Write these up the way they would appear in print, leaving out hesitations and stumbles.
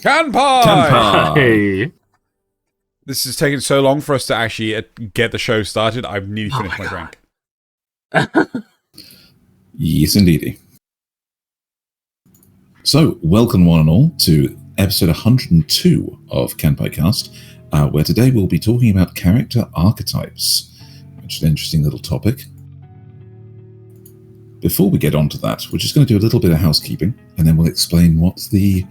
Kanpai! Kanpai! This is taking so long for us to actually get the show started. I've nearly finished my drink. Yes, indeedy. So, welcome one and all to episode 102 of Kanpai Cast, where today we'll be talking about character archetypes, which is an interesting little topic. Before we get on to that, we're just going to do a little bit of housekeeping, and then we'll explain what the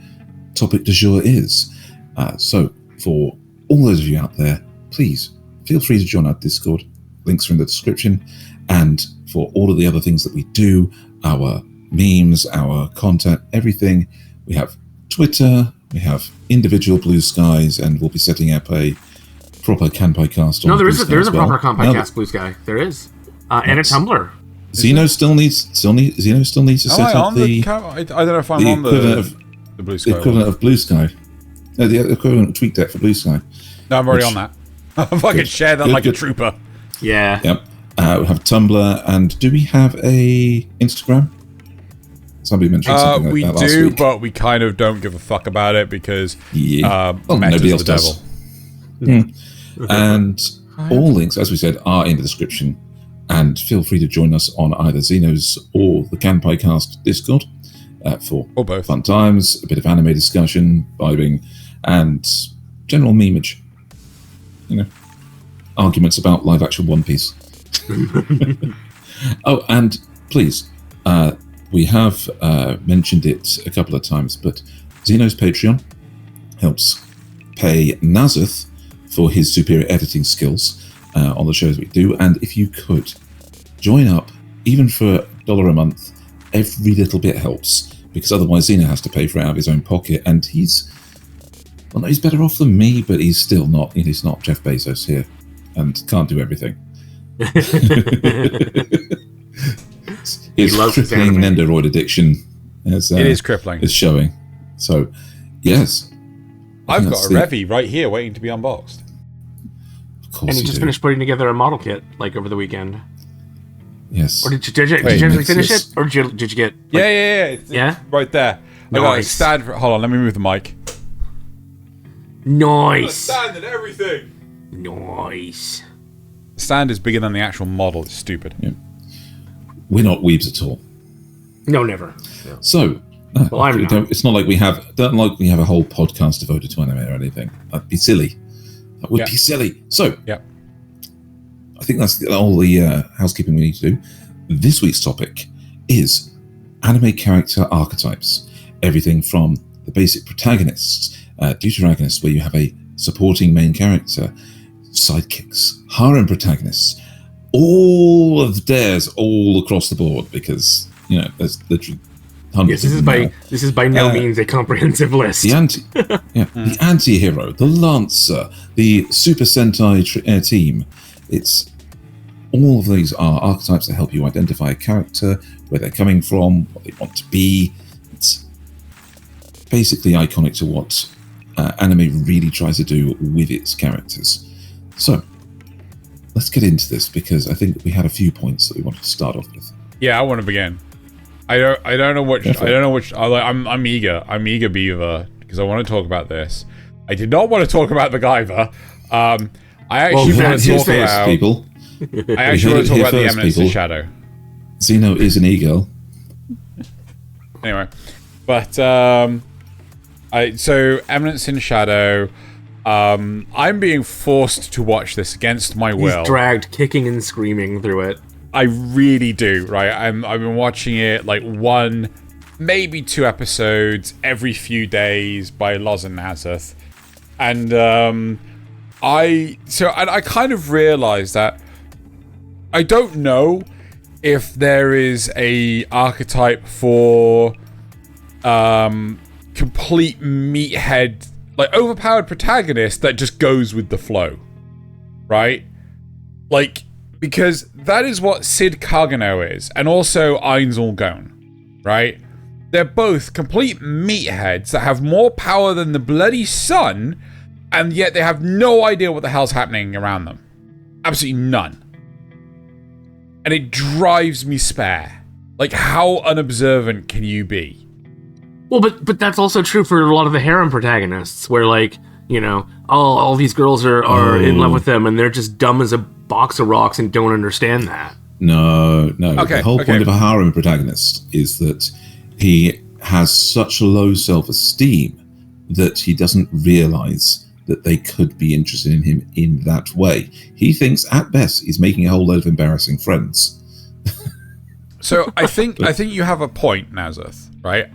topic du jour is. So, for all those of you out there, please feel free to join our Discord. Links are in the description. And for all of the other things that we do, our memes, our content, everything, we have Twitter, we have individual Blue Skies, and we'll be setting up a proper Kanpai Cast. No, there is a proper Kanpai Cast Blue Sky. There is, and a Tumblr. Xeno still needs to set up the. I don't know if I'm on the Blue Sky. The equivalent of Blue Sky. No, the equivalent of TweetDeck for Blue Sky. No, I'm already on that. I fucking share that like a trooper. Yeah. Yep. We have Tumblr, and do we have a Instagram? Somebody mentioned something like that last week. We do, but we kind of don't give a fuck about it because nobody else does. And all links, as we said, are in the description. And feel free to join us on either Xeno's or the Kanpai Cast Discord for both fun times, a bit of anime discussion, vibing, and general memeage. You know, arguments about live-action One Piece. Oh, and please, we have mentioned it a couple of times, but Xeno's Patreon helps pay Nasuth for his superior editing skills on the shows we do, and if you could join up, even for $1 a month, every little bit helps, because otherwise Xeno has to pay for it out of his own pocket, and he's better off than me, but he's still not. He's not Jeff Bezos here, and can't do everything. His crippling Nendoroid addiction it is crippling. Is showing. So, yes. I've got a Revy right here waiting to be unboxed. Of course. And you just finished putting together a model kit like over the weekend. Yes. Or did you actually finish it? Or did you get... Like, yeah. Right there. Nice. I got a stand for... Hold on, let me move the mic. Nice. Stand and everything. Nice. The stand is bigger than the actual model. It's stupid. Yeah. We're not weebs at all. No, never. No. So, well, I'm not. It's not like we have a whole podcast devoted to anime or anything. That'd be silly. That would be silly. So, I think that's all the housekeeping we need to do. This week's topic is anime character archetypes. Everything from the basic protagonists, Deuteragonist, where you have a supporting main character, sidekicks, harem protagonists, all of the Deres all across the board, because there's literally hundreds. Yes, this is by no means a comprehensive list. The anti-hero, the Lancer, the Super Sentai team. It's all of these are archetypes that help you identify a character, where they're coming from, what they want to be. It's basically iconic to what anime really tries to do with its characters. So, let's get into this, because I think we had a few points that we wanted to start off with. Yeah, I want to begin. I don't know which. I'm eager. I'm eager, Beaver, because I want to talk about this. I did not want to talk about the Guyver. I actually want to talk about people. I actually want to talk about the Eminence in Shadow. Xeno is an e-girl. Anyway, but so Eminence in Shadow. I'm being forced to watch this against my will. He's dragged kicking and screaming through it. I really do, right? I've been watching it like 1, maybe 2 episodes every few days by Loz and Nasuth. And I kind of realized that I don't know if there is a archetype for complete meathead, like overpowered protagonist that just goes with the flow, right? Like, because that is what Sid Kagano is, and also Ainzul Gon, right? They're both complete meatheads that have more power than the bloody sun, and yet they have no idea what the hell's happening around them. Absolutely none. And it drives me spare. Like, how unobservant can you be? Well, but that's also true for a lot of the harem protagonists, where like, you know, all these girls are in love with them, and they're just dumb as a box of rocks and don't understand that. No. The whole point of a harem protagonist is that he has such a low self-esteem that he doesn't realize that they could be interested in him in that way. He thinks, at best, he's making a whole load of embarrassing friends. So I think you have a point, Nasuth, right?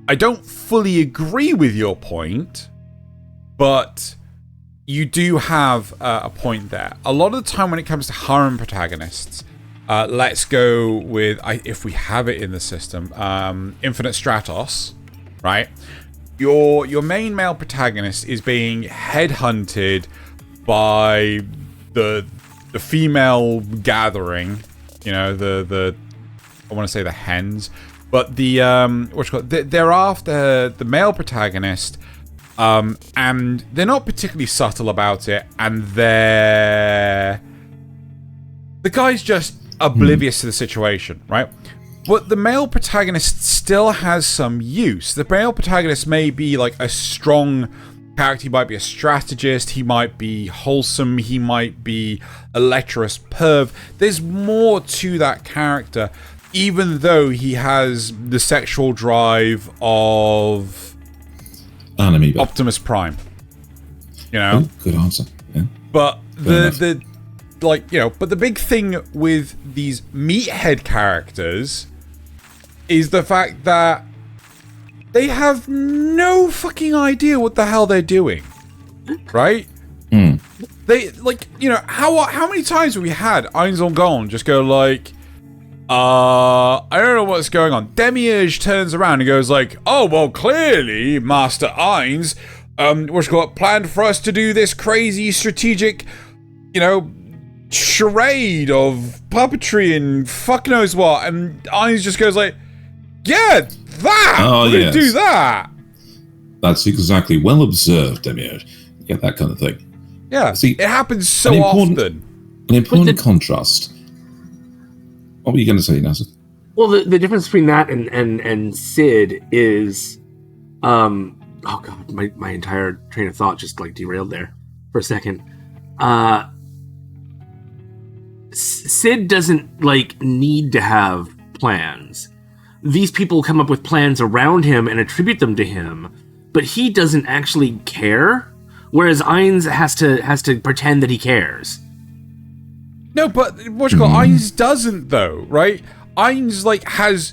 I don't fully agree with your point, but you do have a point there. A lot of the time when it comes to harem protagonists, let's go with, if we have it in the system, Infinite Stratos, right? Your main male protagonist is being headhunted by the female gathering, you know, the I want to say the hens, but they're after the male protagonist, and they're not particularly subtle about it, and the guy's just oblivious to the situation, right? But the male protagonist still has some use. The male protagonist may be like a strong character. He might be a strategist. He might be wholesome. He might be a lecherous perv. There's more to that character, even though he has the sexual drive of Optimus Prime. You know? Oh, good answer. Yeah. But the big thing with these meathead characters is the fact that they have no fucking idea what the hell they're doing, right? They, like, you know, how many times have we had Einzelgon just go like, I don't know what's going on. Demiurge turns around and goes like, oh, well, clearly, Master Ainz, planned for us to do this crazy strategic, you know, charade of puppetry and fuck knows what. And Ainz just goes like, yeah, that! Oh, we're gonna do that! That's exactly well observed, Demiurge. Yeah, that kind of thing. Yeah, see, it happens so often. An important contrast. What were you going to say, Nasuth? Well, the difference between that and Sid is, oh god, my entire train of thought just like derailed there for a second. Sid doesn't like need to have plans. These people come up with plans around him and attribute them to him, but he doesn't actually care. Whereas Ainz has to pretend that he cares. No, but Ainz doesn't though, right? Ainz like has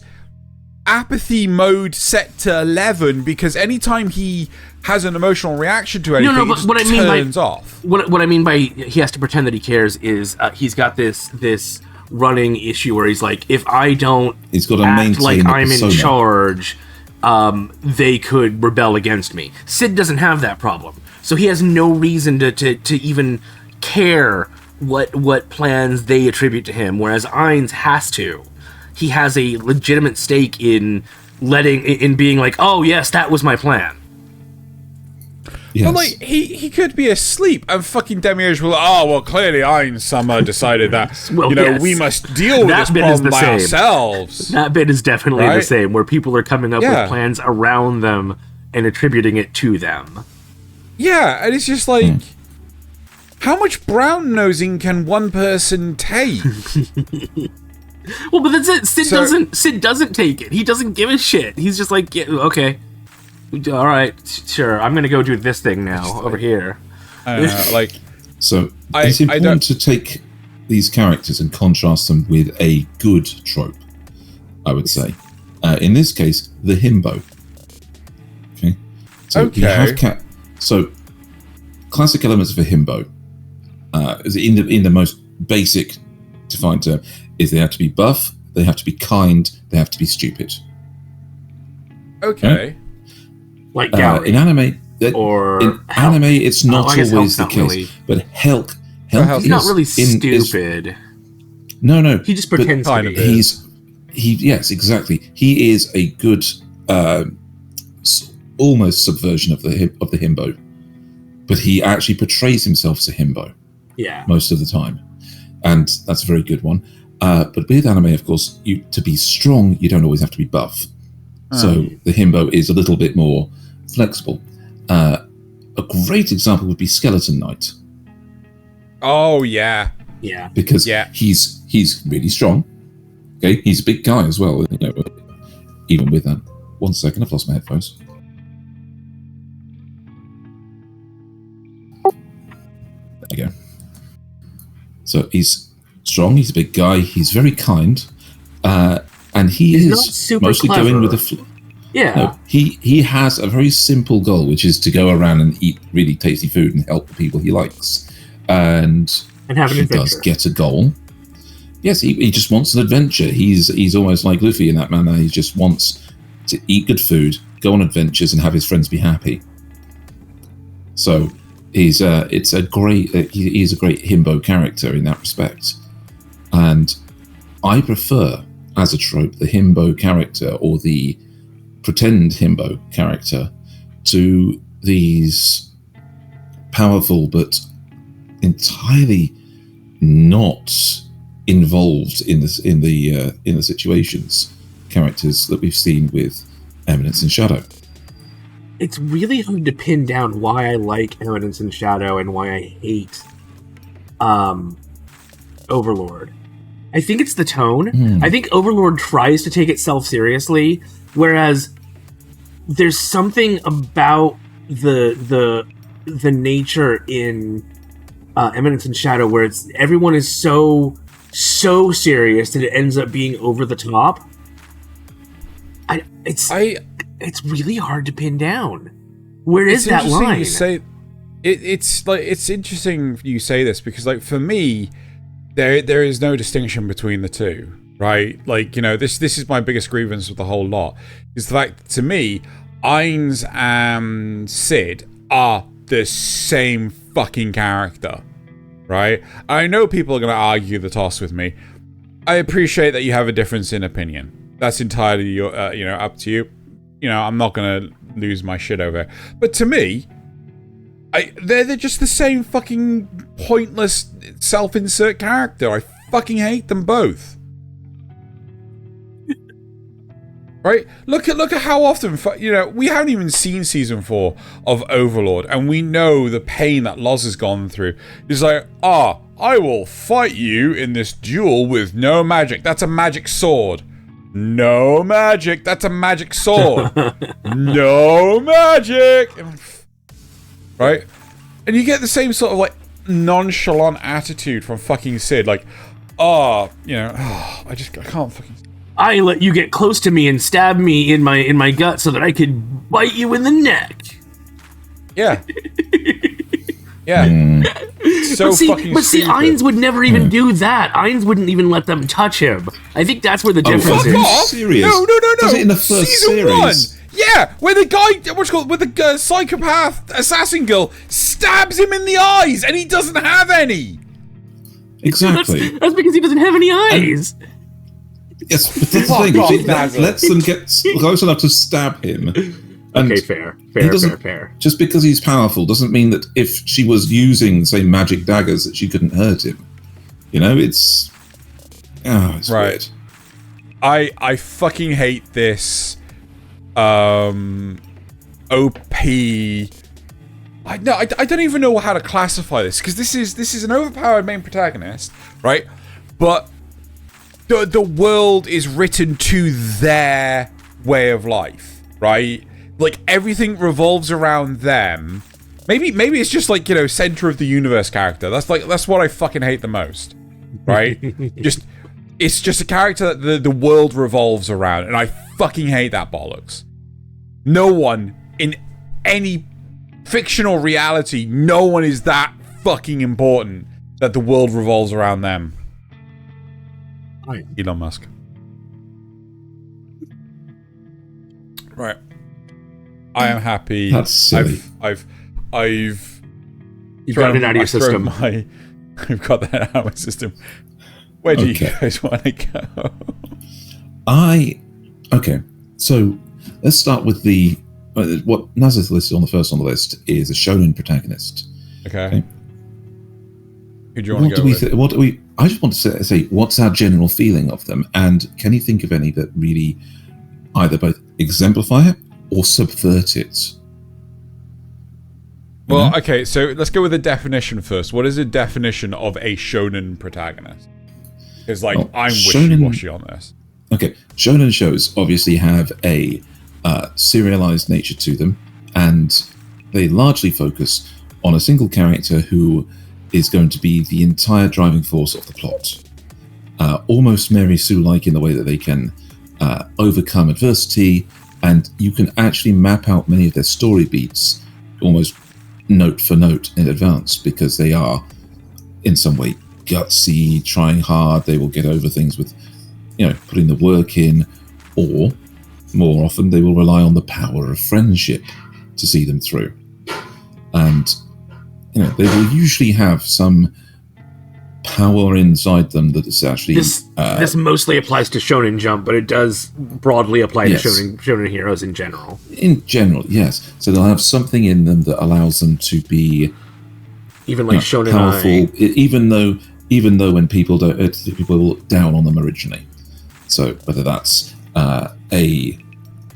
apathy mode set to 11 because anytime he has an emotional reaction to anything, he just turns off. What I mean by he has to pretend that he cares is he's got this running issue where he's like, if I don't act like I'm in charge, they could rebel against me. Sid doesn't have that problem, so he has no reason to even care what plans they attribute to him. Whereas Ainz has to. He has a legitimate stake in being like, oh yes, that was my plan. Yes. But like he could be asleep and fucking Demiurge will, oh well, clearly Ainz decided that we must deal with this problem by ourselves. That bit is definitely the same, where people are coming up with plans around them and attributing it to them. Yeah, and it's just like, how much brown nosing can one person take? Well, but that's it. Sid doesn't take it. He doesn't give a shit. He's just like, yeah, okay. All right, sure. I'm gonna go do this thing now over here. So it's important to take these characters and contrast them with a good trope. I would say, in this case, the himbo. Okay. So you have classic elements of a himbo, is in the most basic defined term, is they have to be buff, they have to be kind, they have to be stupid. Okay. Right? Like Gary. In anime, it's not always the case. Really. But Helk he's not really stupid. No. He just pretends to be. Yes, exactly. He is a good, almost subversion of the himbo, but he actually portrays himself as a himbo. Yeah. Most of the time, and that's a very good one. But with anime, of course, to be strong, you don't always have to be buff. So the Himbo is a little bit more flexible. A great example would be Skeleton Knight. Oh yeah, because he's really strong. Okay, he's a big guy as well. You know, even with that. 1 second, I've lost my headphones. There you go. So he's strong. He's a big guy. He's very kind, and he's is mostly clever. Going with the flow. Yeah. No, he has a very simple goal, which is to go around and eat really tasty food and help the people he likes. And have an adventure. Does get a goal. Yes, he just wants an adventure. He's almost like Luffy in that manner. He just wants to eat good food, go on adventures, and have his friends be happy. So he's a great Himbo character in that respect. And I prefer, as a trope, the Himbo character or the pretend Himbo character to these powerful but entirely not involved in the situations characters that we've seen with Eminence and Shadow. It's really hard to pin down why I like Eminence and Shadow and why I hate Overlord. I think it's the tone. I think Overlord tries to take itself seriously, whereas there's something about the nature in Eminence and Shadow where everyone is so serious that it ends up being over the top. It's really hard to pin down. Where is that line? You say, it's interesting you say this because, like, for me, there is no distinction between the two, right? Like, you know, this is my biggest grievance with the whole lot is the fact that, to me, Ainz and Sid are the same fucking character, right? I know people are going to argue the toss with me. I appreciate that you have a difference in opinion. That's entirely your, up to you. You know, I'm not going to lose my shit over it. But to me, they're just the same fucking pointless self-insert character. I fucking hate them both. Right? Look at how often, we haven't even seen season 4 of Overlord, and we know the pain that Loz has gone through. He's like, I will fight you in this duel with no magic. That's a magic sword. No magic. That's a magic sword. No magic. Right? And you get the same sort of like nonchalant attitude from fucking Sid. Like, I can't fucking. I let you get close to me and stab me in my gut so that I could bite you in the neck. Yeah. Yeah. So fucking stupid. Ainz would never even do that. Ainz wouldn't even let them touch him. I think that's where the difference is. Off. Serious? No. Does it in the first season series? 1. Yeah, where the guy, with the psychopath assassin girl stabs him in the eyes, and he doesn't have any. Exactly. That's because he doesn't have any eyes. Yes, but that's the thing. That lets them get close enough to stab him. And okay, fair. Just because he's powerful doesn't mean that if she was using, say, magic daggers, that she couldn't hurt him. You know, it's right. Weird. I fucking hate this. OP. I don't even know how to classify this because this is an overpowered main protagonist, right? But the world is written to their way of life, right? Like everything revolves around them. Maybe it's just like, center of the universe character. That's what I fucking hate the most, right? It's just a character that the world revolves around, and I fucking hate that bollocks. No one in any fictional reality, no one is that fucking important that the world revolves around them. Elon Musk. Right. I am happy. That's silly. I've You've got it out of your system. I've got that out of my system. Where do you guys want to go? Okay. So let's start with what Nasuth listed on the first on the list is a Shonen Protagonist. Okay. Who do you want to go with? I just want to say, what's our general feeling of them, and can you think of any that really either both exemplify it or subvert it. Well, okay, so let's go with the definition first. What is the definition of a shonen protagonist? Because, I'm wishy-washy on this. Okay, shonen shows obviously have a serialized nature to them, and they largely focus on a single character who is going to be the entire driving force of the plot. Almost Mary Sue-like in the way that they can overcome adversity, and you can actually map out many of their story beats almost note for note in advance, because they are in some way gutsy, trying hard. They will get over things with, putting the work in, or more often they will rely on the power of friendship to see them through. And they will usually have some power inside them that is actually... This mostly applies to Shonen Jump, but it does broadly apply to shonen heroes in general. In general, yes. So they'll have something in them that allows them to be... Even like Shonen powerful, even though when people look down on them originally. So whether that's a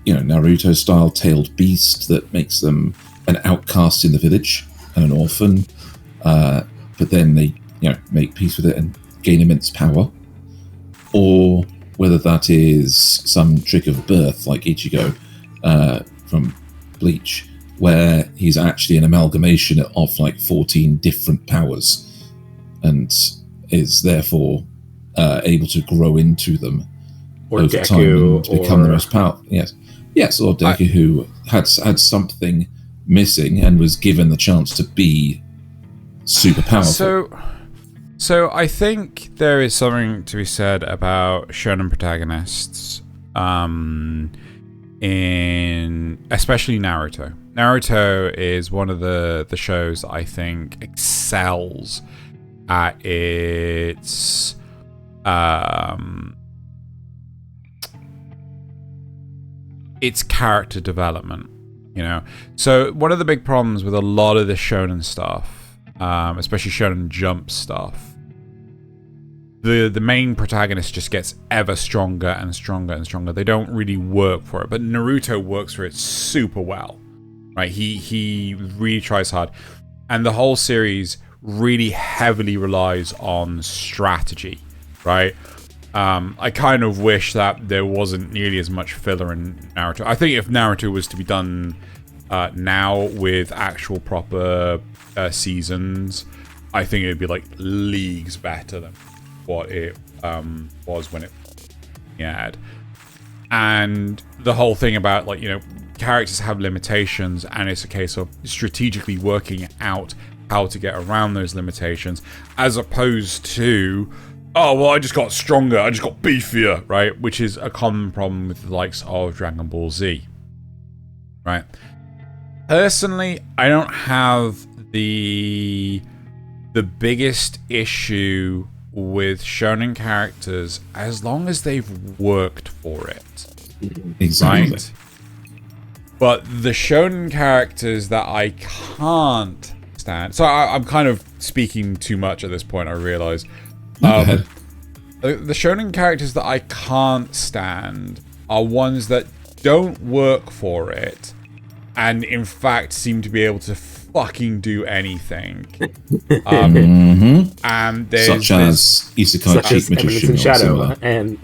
Naruto-style tailed beast that makes them an outcast in the village and an orphan, but then they make peace with it and gain immense power, or whether that is some trick of birth like Ichigo from Bleach, where he's actually an amalgamation of 14 different powers and is therefore able to grow into them over time and become the most powerful. Yes, or Deku, who had something missing and was given the chance to be super powerful. So I think there is something to be said about shonen protagonists, in especially Naruto. Naruto is one of the shows that I think excels at its character development. So one of the big problems with a lot of the shonen stuff, especially Shonen Jump stuff, the main protagonist just gets ever stronger and stronger and stronger. They don't really work for it, but Naruto works for it super well, right? He really tries hard, and the whole series really heavily relies on strategy, right? I kind of wish that there wasn't nearly as much filler in Naruto. I think if Naruto was to be done now with actual proper seasons, I think it would be leagues better than what it was when it had. And the whole thing about characters have limitations, and it's a case of strategically working out how to get around those limitations, as opposed to, oh well, I just got stronger, I just got beefier, right? Which is a common problem with the likes of Dragon Ball Z, right? Personally, I don't have the biggest issue with shonen characters as long as they've worked for it. Exactly. Right? But the shonen characters that I can't stand... So I'm kind of speaking too much at this point, I realise. The shonen characters that I can't stand are ones that don't work for it, and in fact seem to be able to fucking do anything. And there's such as Isekai Cheat Magician or Shadow and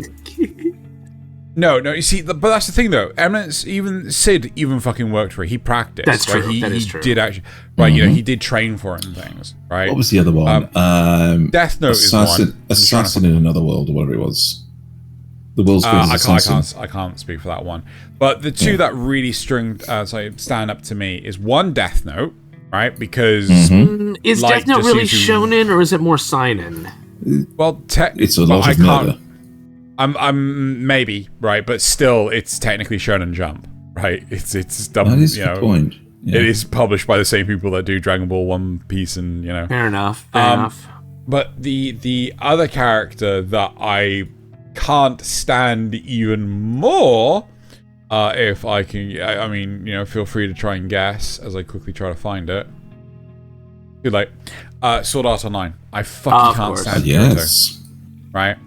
no, you see, but that's the thing though. Eminence, even Sid, even fucking worked for it. He practiced. That's right? true. He did actually, right? He did train for it and things, right? What was the other one? Death Note is one. Assassin in Another World, or whatever it was. The world's greatest assassin. I can't speak for that one. But the two that really stand up to me is one, Death Note, right? Because is Death Note really shonen, or is it more seinen? Well, it's a lot of murder. I'm maybe right, but still, it's technically Shonen Jump, right? It's dumb. That is the point. Yeah. It is published by the same people that do Dragon Ball, One Piece, and Fair enough. Enough. But the other character that I can't stand even more, if I can, I mean, feel free to try and guess as I quickly try to find it. Too late. Sword Art Online. I fucking can't stand Kirito. Right?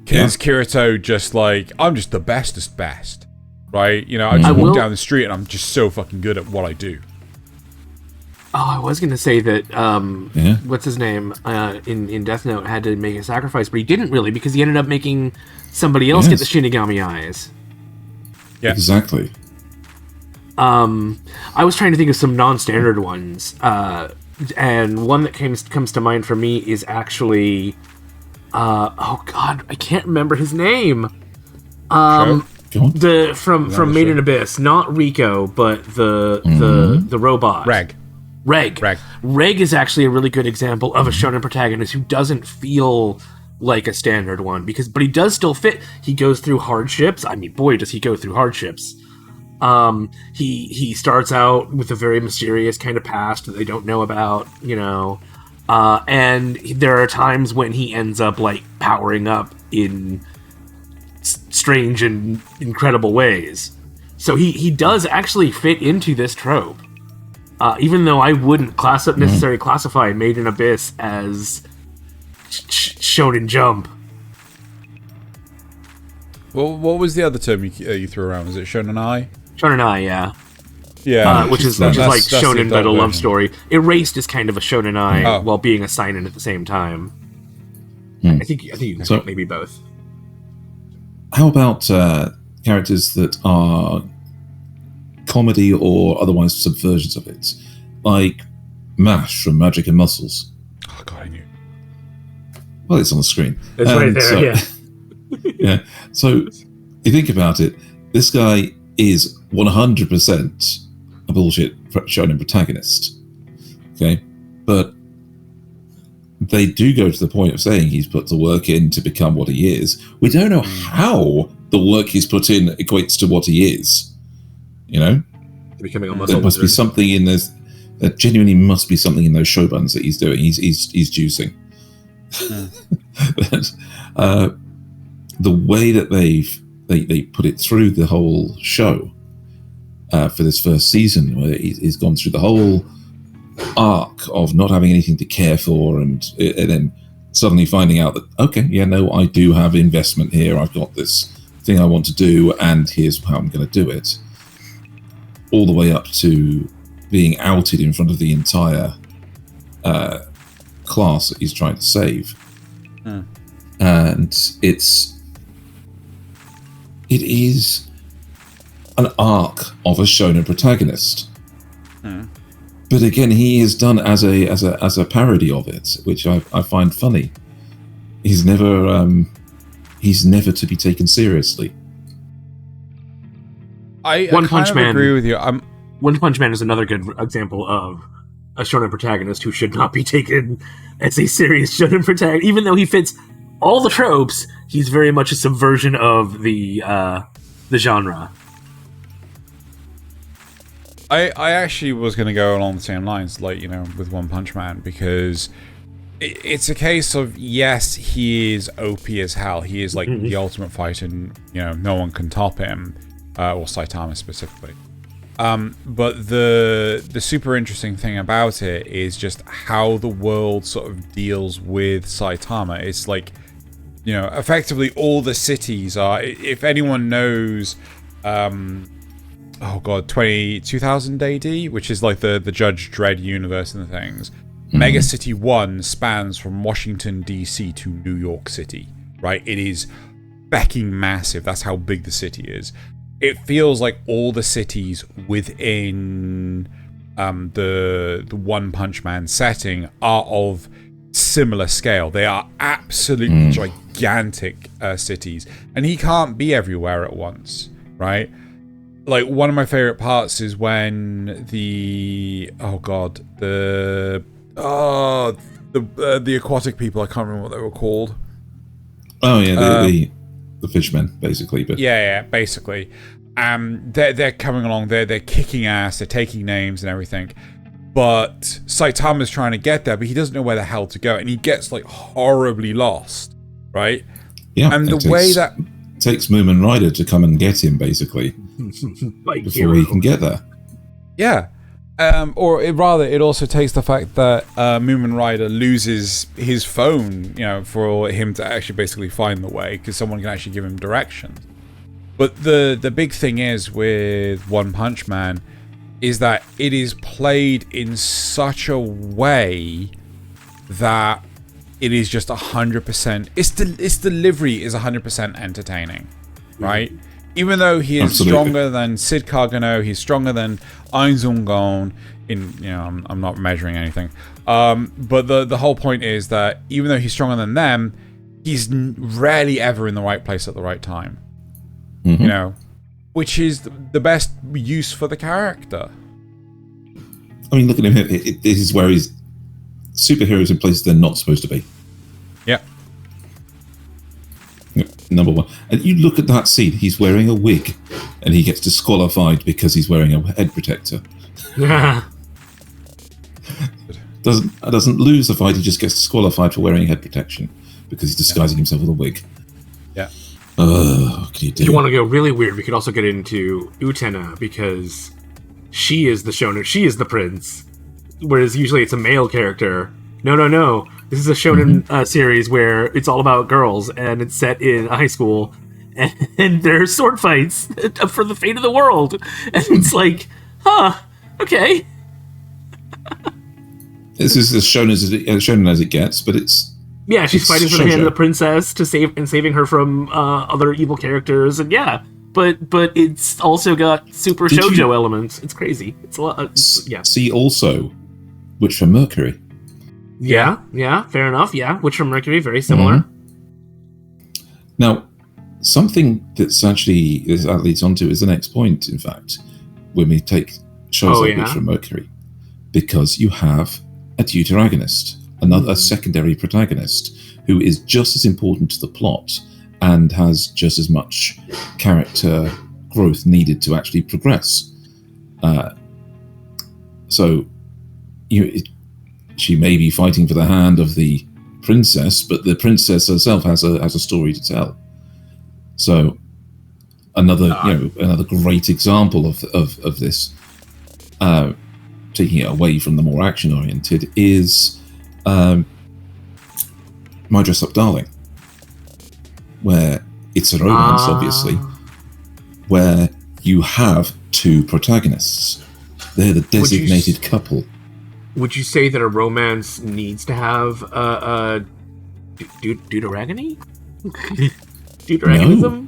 Because Kirito just I'm just the bestest best. right? You know, I just walk down the street and I'm just so fucking good at what I do. Oh, I was going to say that, what's his name, in Death Note had to make a sacrifice, but he didn't really, because he ended up making somebody else get the Shinigami eyes. Yeah. Exactly. I was trying to think of some non-standard ones, and one that comes to mind for me is actually, oh god, I can't remember his name. From Made in Abyss, not Rico, but the robot. Reg is actually a really good example of a shonen protagonist who doesn't feel like a standard one, but he does still fit. He goes through hardships. I mean, boy, does he go through hardships. He starts out with a very mysterious kind of past that they don't know about, you know, and there are times when he ends up like powering up in strange and incredible ways. So he does actually fit into this trope. Even though I wouldn't necessarily classify Made in Abyss as Shonen Jump. Well, what was the other term you threw around? Was it Shonen Ai? Shonen Ai, yeah. Yeah. Which is like Shonen but a love story. Erased is kind of a Shonen Ai while being a seinen at the same time. I think you can maybe both. How about characters that are comedy or otherwise subversions of it, like Mash from Magic and Muscles? Oh god, I knew. Well, it's on the screen. It's right there. Yeah. So you think about it, this guy is 100% a bullshit shonen protagonist. Okay, but they do go to the point of saying he's put the work in to become what he is. We don't know how the work he's put in equates to what he is. You know, becoming a muscle. There must be something in this. There genuinely must be something in those shobuns that he's doing. He's juicing. But, the way that they put it through the whole show for this first season, where he's gone through the whole arc of not having anything to care for, and then suddenly finding out that I do have investment here. I've got this thing I want to do, and here's how I'm going to do it. All the way up to being outed in front of the entire class that he's trying to save. And it is an arc of a shonen protagonist. But again, he is done as a parody of it, which I find funny. He's never to be taken seriously. I kind of agree with you. One Punch Man is another good example of a shonen protagonist who should not be taken as a serious shonen protagonist. Even though he fits all the tropes, he's very much a subversion of the genre. I actually was going to go along the same lines, like, you know, with One Punch Man, because it's a case of, yes, he is OP as hell. He is like the ultimate fighter, and, you know, no one can top him. Or Saitama specifically. But the super interesting thing about it is just how the world sort of deals with Saitama. It's like, you know, effectively all the cities are, if anyone knows, 2000 AD, which is like the Judge Dredd universe and the things. Mega City 1 spans from Washington, D.C. to New York City, right? It is becking massive. That's how big the city is. It feels like all the cities within the One Punch Man setting are of similar scale. They are absolutely gigantic cities, and he can't be everywhere at once, right? Like, one of my favorite parts is when the aquatic people, I can't remember what they were called. Oh yeah, the fishmen, basically. But yeah, basically. They're coming along. They're kicking ass. They're taking names and everything. But Saitama's trying to get there, but he doesn't know where the hell to go, and he gets like horribly lost, right? Yeah, and the way that takes Moomin Rider to come and get him, basically, before he can get there. Yeah. It also takes the fact that Moomin Rider loses his phone, you know, for him to actually basically find the way, because someone can actually give him directions. But the big thing is with One Punch Man is that it is played in such a way that it is just 100%. Its delivery is 100% entertaining, right? Even though he is stronger than Sid Kagano, he's stronger than Ainzungon. I'm not measuring anything. But the whole point is that even though he's stronger than them, he's rarely ever in the right place at the right time. Mm-hmm. Which is the best use for the character. I mean, look at him here. This is where he's superheroes in places they're not supposed to be. Yeah. Number one. And you look at that scene, he's wearing a wig, and he gets disqualified because he's wearing a head protector. Doesn't lose the fight, he just gets disqualified for wearing head protection because he's disguising himself with a wig. Yeah. What can you do? If you want to go really weird, we could also get into Utena, because she is the shonen, she is the prince, whereas usually it's a male character. No. This is a shonen series where it's all about girls, and it's set in a high school, and there's sword fights for the fate of the world. And it's like, okay. This is as shonen as it gets, but it's... Yeah, she's fighting for the hand of the princess saving her from other evil characters, and but it's also got super shoujo elements. It's crazy. It's a lot. See also, Witch from Mercury. Yeah, fair enough. Yeah, Witch from Mercury, very similar. Mm-hmm. Now, something that leads on to is the next point. In fact, when we take shows like Witch from Mercury, because you have a Deuteragonist, a secondary protagonist who is just as important to the plot and has just as much character growth needed to actually progress. She may be fighting for the hand of the princess, but the princess herself has a story to tell. So another great example of this, taking it away from the more action oriented, is My Dress Up Darling, where it's a romance, obviously, where you have two protagonists. They're the designated couple. Would you say that a romance needs to have deuteragony? Deuteragonism?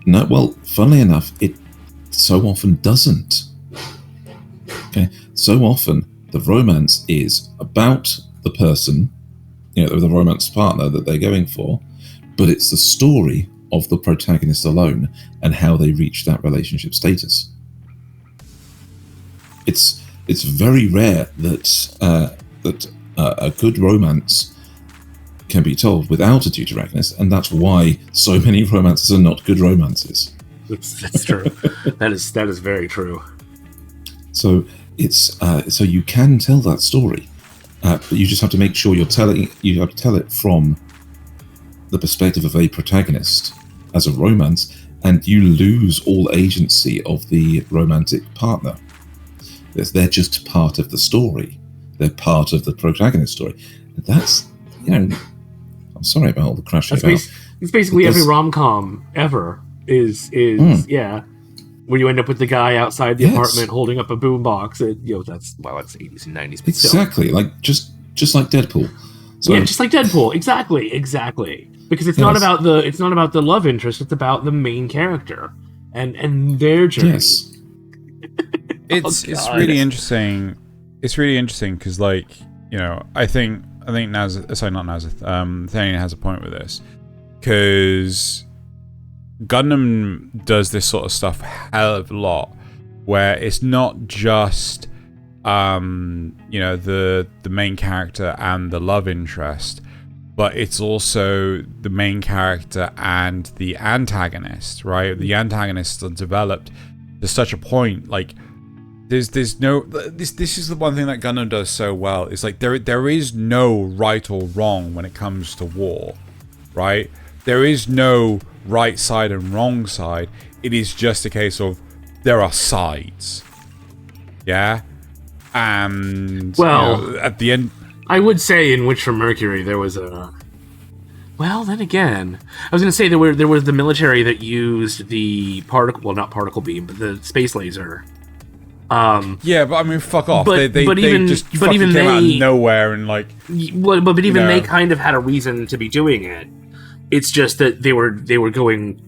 No, well, funnily enough, it so often doesn't. Okay, so often the romance is about the person, the romance partner that they're going for, but it's the story of the protagonist alone and how they reach that relationship status. It's very rare that a good romance can be told without a deuteragonist, and that's why so many romances are not good romances. That's true. that is very true. So it's so you can tell that story, but you just have to make sure you have to tell it from the perspective of a protagonist as a romance, and you lose all agency of the romantic partner. They're just part of the story. They're part of the protagonist story. And that's, I'm sorry about all the crashing about. It's basically every rom-com ever is where you end up with the guy outside the apartment holding up a boombox. That's 80s and 90s. But exactly, like just like Deadpool. So, just like Deadpool. Exactly. Because it's not about the love interest. It's about the main character and their journey. Yes. It's really interesting. It's really interesting because, I think Nasuth, sorry, not Nasuth, Thaylien has a point with this, because Gundam does this sort of stuff a hell of a lot, where it's not just the main character and the love interest, but it's also the main character and the antagonist, right? The antagonists are developed to such a point, this is the one thing that Gundam does so well. It's like there is no right or wrong when it comes to war, right? There is no right side and wrong side. It is just a case of there are sides. Yeah? And at the end, I would say in Witch from Mercury there was Well, then again, I was going to say there was the military that used the not particle beam, but the space laser. Yeah, but I mean, fuck off. But they just fucking came out of nowhere and like. But even they kind of had a reason to be doing it. It's just that they were going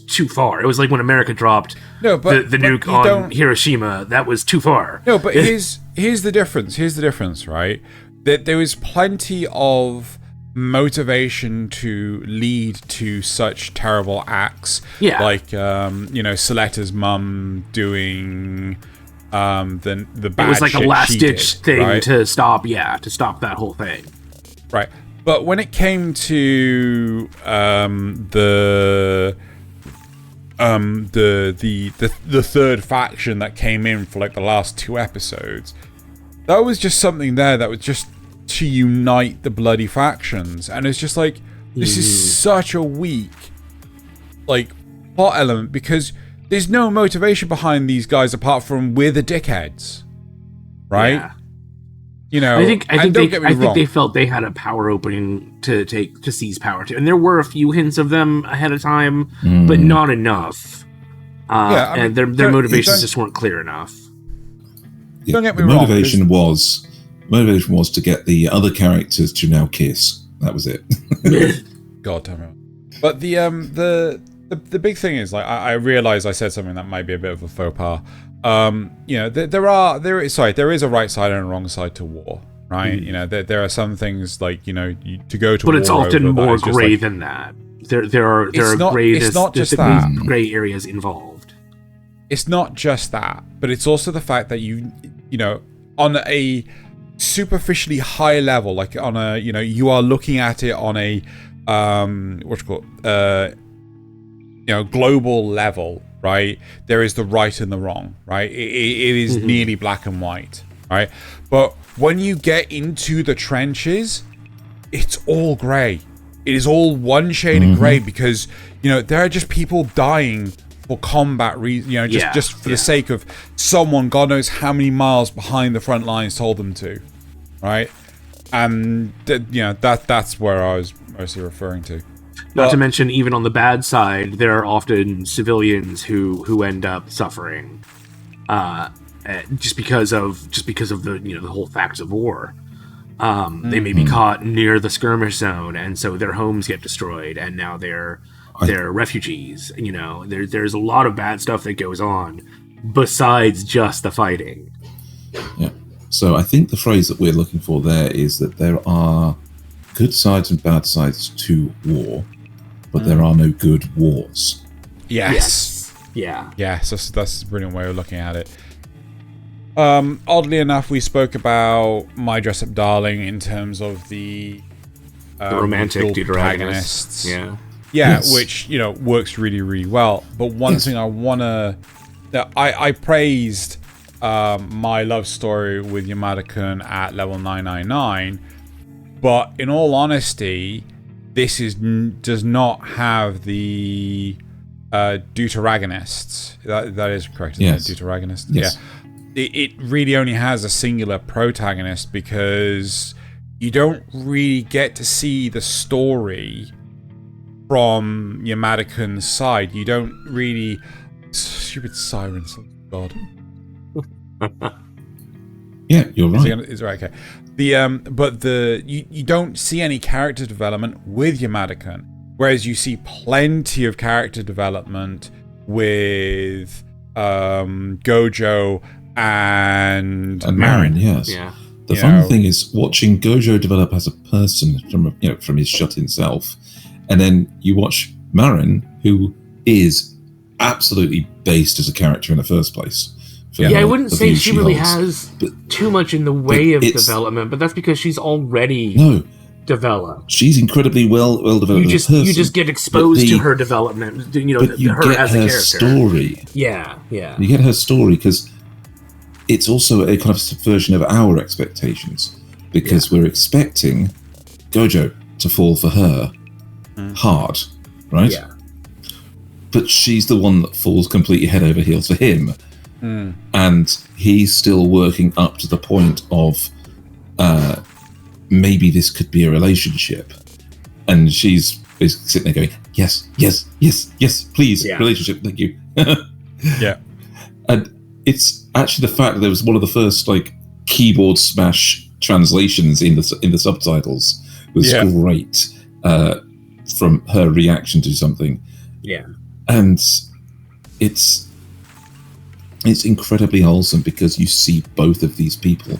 too far. It was like when America dropped the nuke on Hiroshima. That was too far. No, but here's the difference. Here's the difference, right? That there was plenty of motivation to lead to such terrible acts. Yeah. Like Soletta's mum doing the bad. It was like shit a last ditch thing, right? to stop that whole thing. Right. But when it came to the third faction that came in for like the last 2 episodes, that was just something there that was just to unite the bloody factions, and it's just like this is such a weak like plot element because there's no motivation behind these guys apart from we're the dickheads, right? Yeah. You know, I think they felt they had a power opening to seize power too, and there were a few hints of them ahead of time, but not enough. And their motivations just weren't clear enough. Yeah, don't get me wrong. Motivation was to get the other characters to now kiss. That was it. God damn it! But the big thing is, like, I realize I said something that might be a bit of a faux pas. There is a right side and a wrong side to war, right? You know, there are some things like, you know, to go to war. But it's often more gray than that. There are gray areas involved. It's not just that, but it's also the fact that you know, on a superficially high level, like on a, you know, you are looking at it on a global level, right? There is the right and the wrong, right? It is nearly black and white, right? But when you get into the trenches, it's all grey. It is all one shade of grey because, you know, there are just people dying for combat reasons, you know, just for the sake of someone, God knows how many miles behind the front lines told them to, right? And that's where I was mostly referring to. Not to mention, even on the bad side, there are often civilians who end up suffering, just because of the, you know, the whole facts of war. They may be caught near the skirmish zone, and so their homes get destroyed, and now they're refugees. You know, there's a lot of bad stuff that goes on besides just the fighting. Yeah. So I think the phrase that we're looking for there is that there are good sides and bad sides to war, but there are no good wars. Yes. Yeah. Yes, that's a brilliant way of looking at it. Oddly enough, we spoke about My Dress Up Darling in terms of the romantic Deuteragonists. Yeah. Yeah, yes. Which, you know, works really, really well. But one thing I praised my love story with Yamada-kun at level 999, but in all honesty, this does not have the Deuteragonists. That is correct, isn't it? Deuteragonist? Yes. Yeah. It really only has a singular protagonist because you don't really get to see the story from Yamada-kun's side. You don't really... Stupid sirens, oh God. Yeah, you're right. Is right, okay. You don't see any character development with Yamada-kun, whereas you see plenty of character development with Gojo and Marin. Yes. Yeah. The fun thing is watching Gojo develop as a person from his shut-in self, and then you watch Marin, who is absolutely based as a character in the first place. I wouldn't say she really has too much in the way of development, but that's because she's already developed. She's incredibly well developed. You just get exposed to her development. You know, but you her get as a her character. Story. Yeah. You get her story because it's also a kind of subversion of our expectations, because we're expecting Gojo to fall for her hard, right? Yeah. But she's the one that falls completely head over heels for him. And he's still working up to the point of maybe this could be a relationship. and she's basically sitting there going, yes, please, relationship, thank you. Yeah. And it's actually the fact that there was one of the first like keyboard smash translations in the subtitles was great, from her reaction to something. Yeah. And it's incredibly wholesome because you see both of these people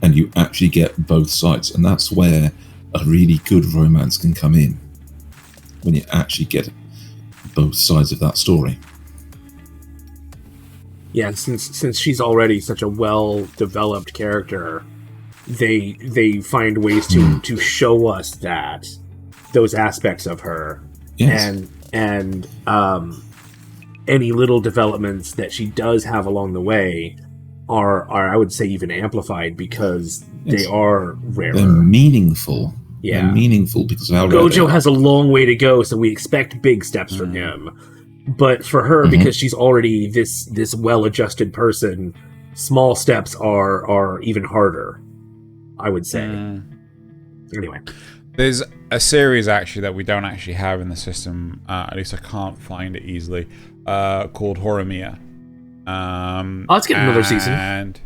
and you actually get both sides, and that's where a really good romance can come in, when you actually get both sides of that story. Yeah, since she's already such a well-developed character, they find ways to show us those aspects of her, and any little developments that she does have along the way are I would say even amplified because they are rarer. They're meaningful. Yeah, they're meaningful because of how Gojo has a long way to go, so we expect big steps from him. But for her, because she's already this well-adjusted person, small steps are even harder, I would say. Anyway. There's a series, actually, that we don't actually have in the system, at least I can't find it easily, called Harem. Let's get another season. And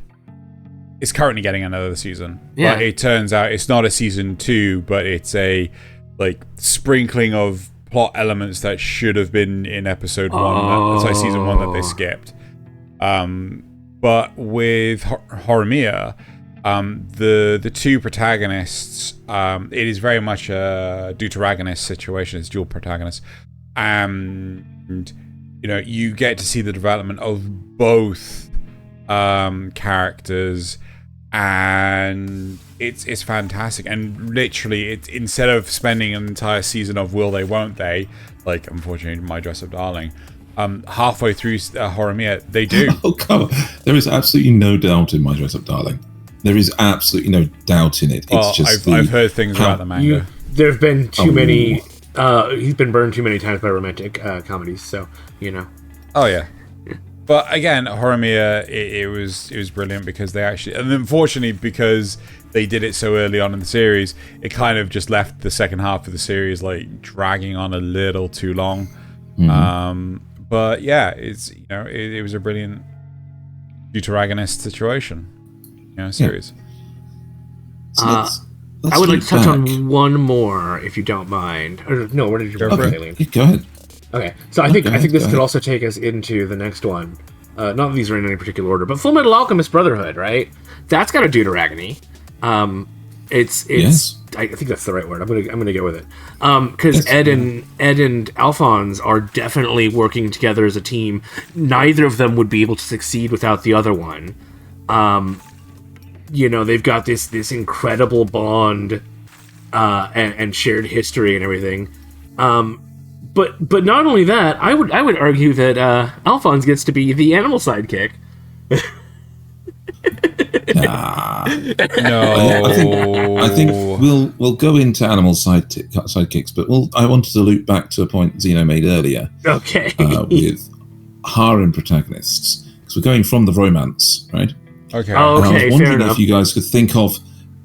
it's currently getting another season. Yeah. But it turns out it's not a season 2, but it's a sprinkling of plot elements that should have been in episode 1, season 1 that they skipped. But with Harem, the two protagonists, it is very much a Deuteragonist situation. It's dual protagonists, and you get to see the development of both characters, and it's fantastic. And literally, instead of spending an entire season of will they, won't they, like unfortunately My Dress Up Darling, halfway through Harem, they do. Oh come on. There is absolutely no doubt in My Dress Up Darling. There is absolutely no doubt in it. It's just I've heard things about the manga. There have been too many. He's been burned too many times by romantic comedies, so Oh yeah. But again, Harem, it was brilliant because they actually, and unfortunately because they did it so early on in the series, it kind of just left the second half of the series dragging on a little too long. But yeah, it's it was a brilliant Deuteragonist situation. Series. So let's I would like to touch on one more, if you don't mind. No, where did you go, Thaylien? Go ahead. Okay, so I think this could also take us into the next one. Not that these are in any particular order, but Full Metal Alchemist Brotherhood, right? That's got a Deuteragony. It's yes. I think that's the right word. I'm gonna go with it. Because Ed and Alphonse are definitely working together as a team. Neither of them would be able to succeed without the other one. They've got this incredible bond and shared history and everything. But not only that, I would argue that Alphonse gets to be the animal sidekick. No, I think we'll go into animal sidekicks, but I wanted to loop back to a point Zeno made earlier. Okay, with harem protagonists, because we're going from the romance, right? Okay. Oh, okay. And I was wondering if you guys could think of,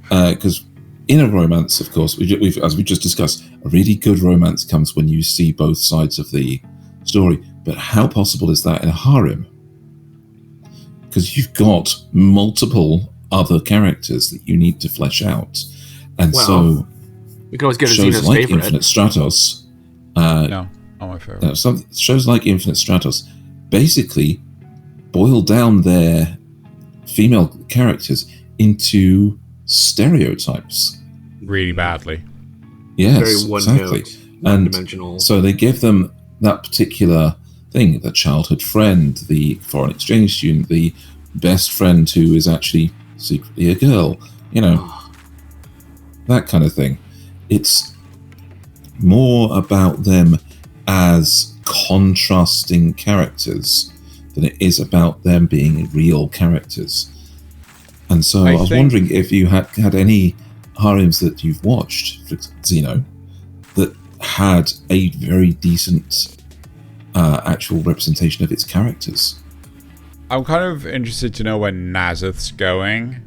because in a romance, of course, we've as we just discussed, a really good romance comes when you see both sides of the story. But how possible is that in a harem? Because you've got multiple other characters that you need to flesh out, and so we can always get a shows Xeno's like favorite. Infinite Stratos. No, not my favorite. Some shows like Infinite Stratos basically boil down their female characters into stereotypes really badly. Yes, very exactly. One-dimensional. So they give them that particular thing: the childhood friend, the foreign exchange student, the best friend who is actually secretly a girl. That kind of thing. It's more about them as contrasting characters than it is about them being real characters. And so I was wondering if you had any harems that you've watched, for Xeno, that had a very decent actual representation of its characters. I'm kind of interested to know where Nasuth's going.